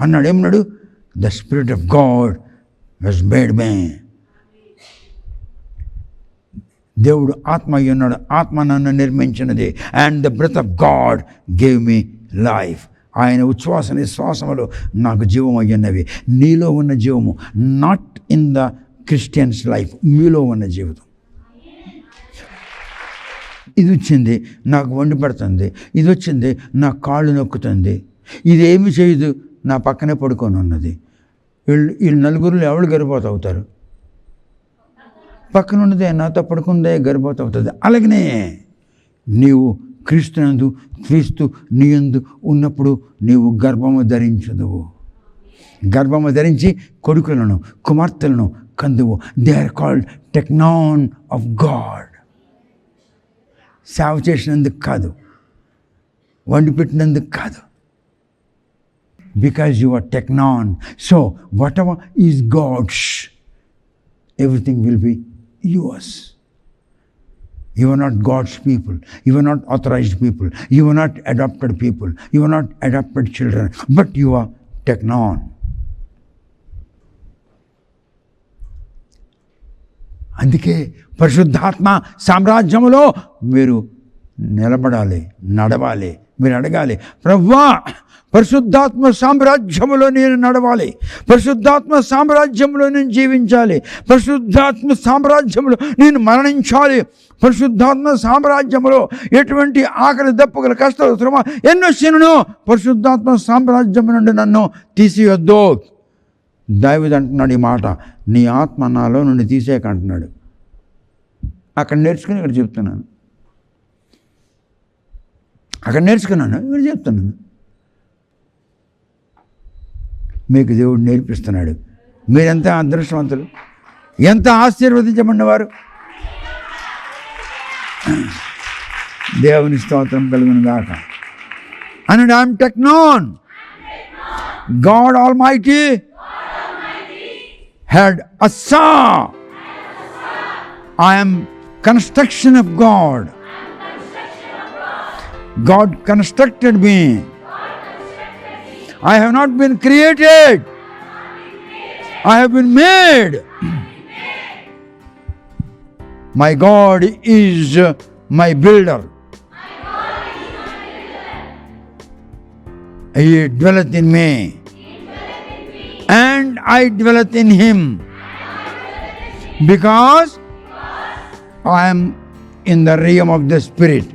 ఏమన్నాడు? The Spirit of God has made me. దేవుడు ఆత్మ అయ్యున్నాడు. ఆత్మ నన్ను నిర్మించినది. And the breath of God gave me life. ఆయన ఉచ్ఛ్వాస నిశ్వాసములు నాకు జీవం అయ్యున్నవి. నీలో ఉన్న జీవము, not in the Christians life, మీలో ఉన్న జీవితం. ఇది వచ్చింది నాకు వండి పడుతుంది, ఇది వచ్చింది నా కాళ్ళు నొక్కుతుంది, ఇదేమి చేయదు నా పక్కనే పడుకొని ఉన్నది. వీళ్ళు నలుగురిలో ఎవరు గర్భవతి అవుతారు? పక్కన ఉన్నదే నాతో పడుకుందే గర్భవతి అవుతుంది. అలాగనే నీవు క్రీస్తు నీయందు ఉన్నప్పుడు నీవు గర్భము ధరించదువు. గర్భము ధరించి కొడుకులను కుమార్తెలను కందువు. They are called technon of God. సేవ చేసినందుకు కాదు, వండి పెట్టినందుకు కాదు. Because you are technon. So whatever is God's, everything will be yours. You are not God's people. You are not authorized people. You are not adopted people. You are not adopted children. But you are technon. అందుకే పరిశుద్ధాత్మ సామ్రాజ్యములో మీరు నిలబడాలి, నడవాలి. మీరు అడగాలి, ప్రభువా పరిశుద్ధాత్మ సామ్రాజ్యములో నేను నడవాలి, పరిశుద్ధాత్మ సామ్రాజ్యంలో నేను జీవించాలి, పరిశుద్ధాత్మ సామ్రాజ్యంలో నేను మరణించాలి, పరిశుద్ధాత్మ సామ్రాజ్యంలో ఎటువంటి ఆకలి దప్పుగల కష్టాలు శ్రమ ఎన్నో శనును పరిశుద్ధాత్మ సామ్రాజ్యం నుండి నన్ను తీసివద్దు. దావీదు అంటున్నాడు ఈ మాట, నీ ఆత్మ నాలో నుండి తీసేయక అంటున్నాడు. అక్కడ నేర్చుకుని ఇక్కడ చెప్తున్నాను, అక్కడ నేర్చుకున్నాను, ఇక్కడ చెప్తున్నాను. మీకు దేవుడు నేర్పిస్తున్నాడు. మీరెంత అదృష్టవంతులు, ఎంత ఆశీర్వదించబడినవారు. దేవుని స్తోత్రం కలుగును గాక. And I am teknon. God Almighty had a saw. I am construction of God. God constructed me. I have not been created. I have been made. My God is my builder. He dwelleth in me, and I dwelleth in him, because I am in the realm of the Spirit.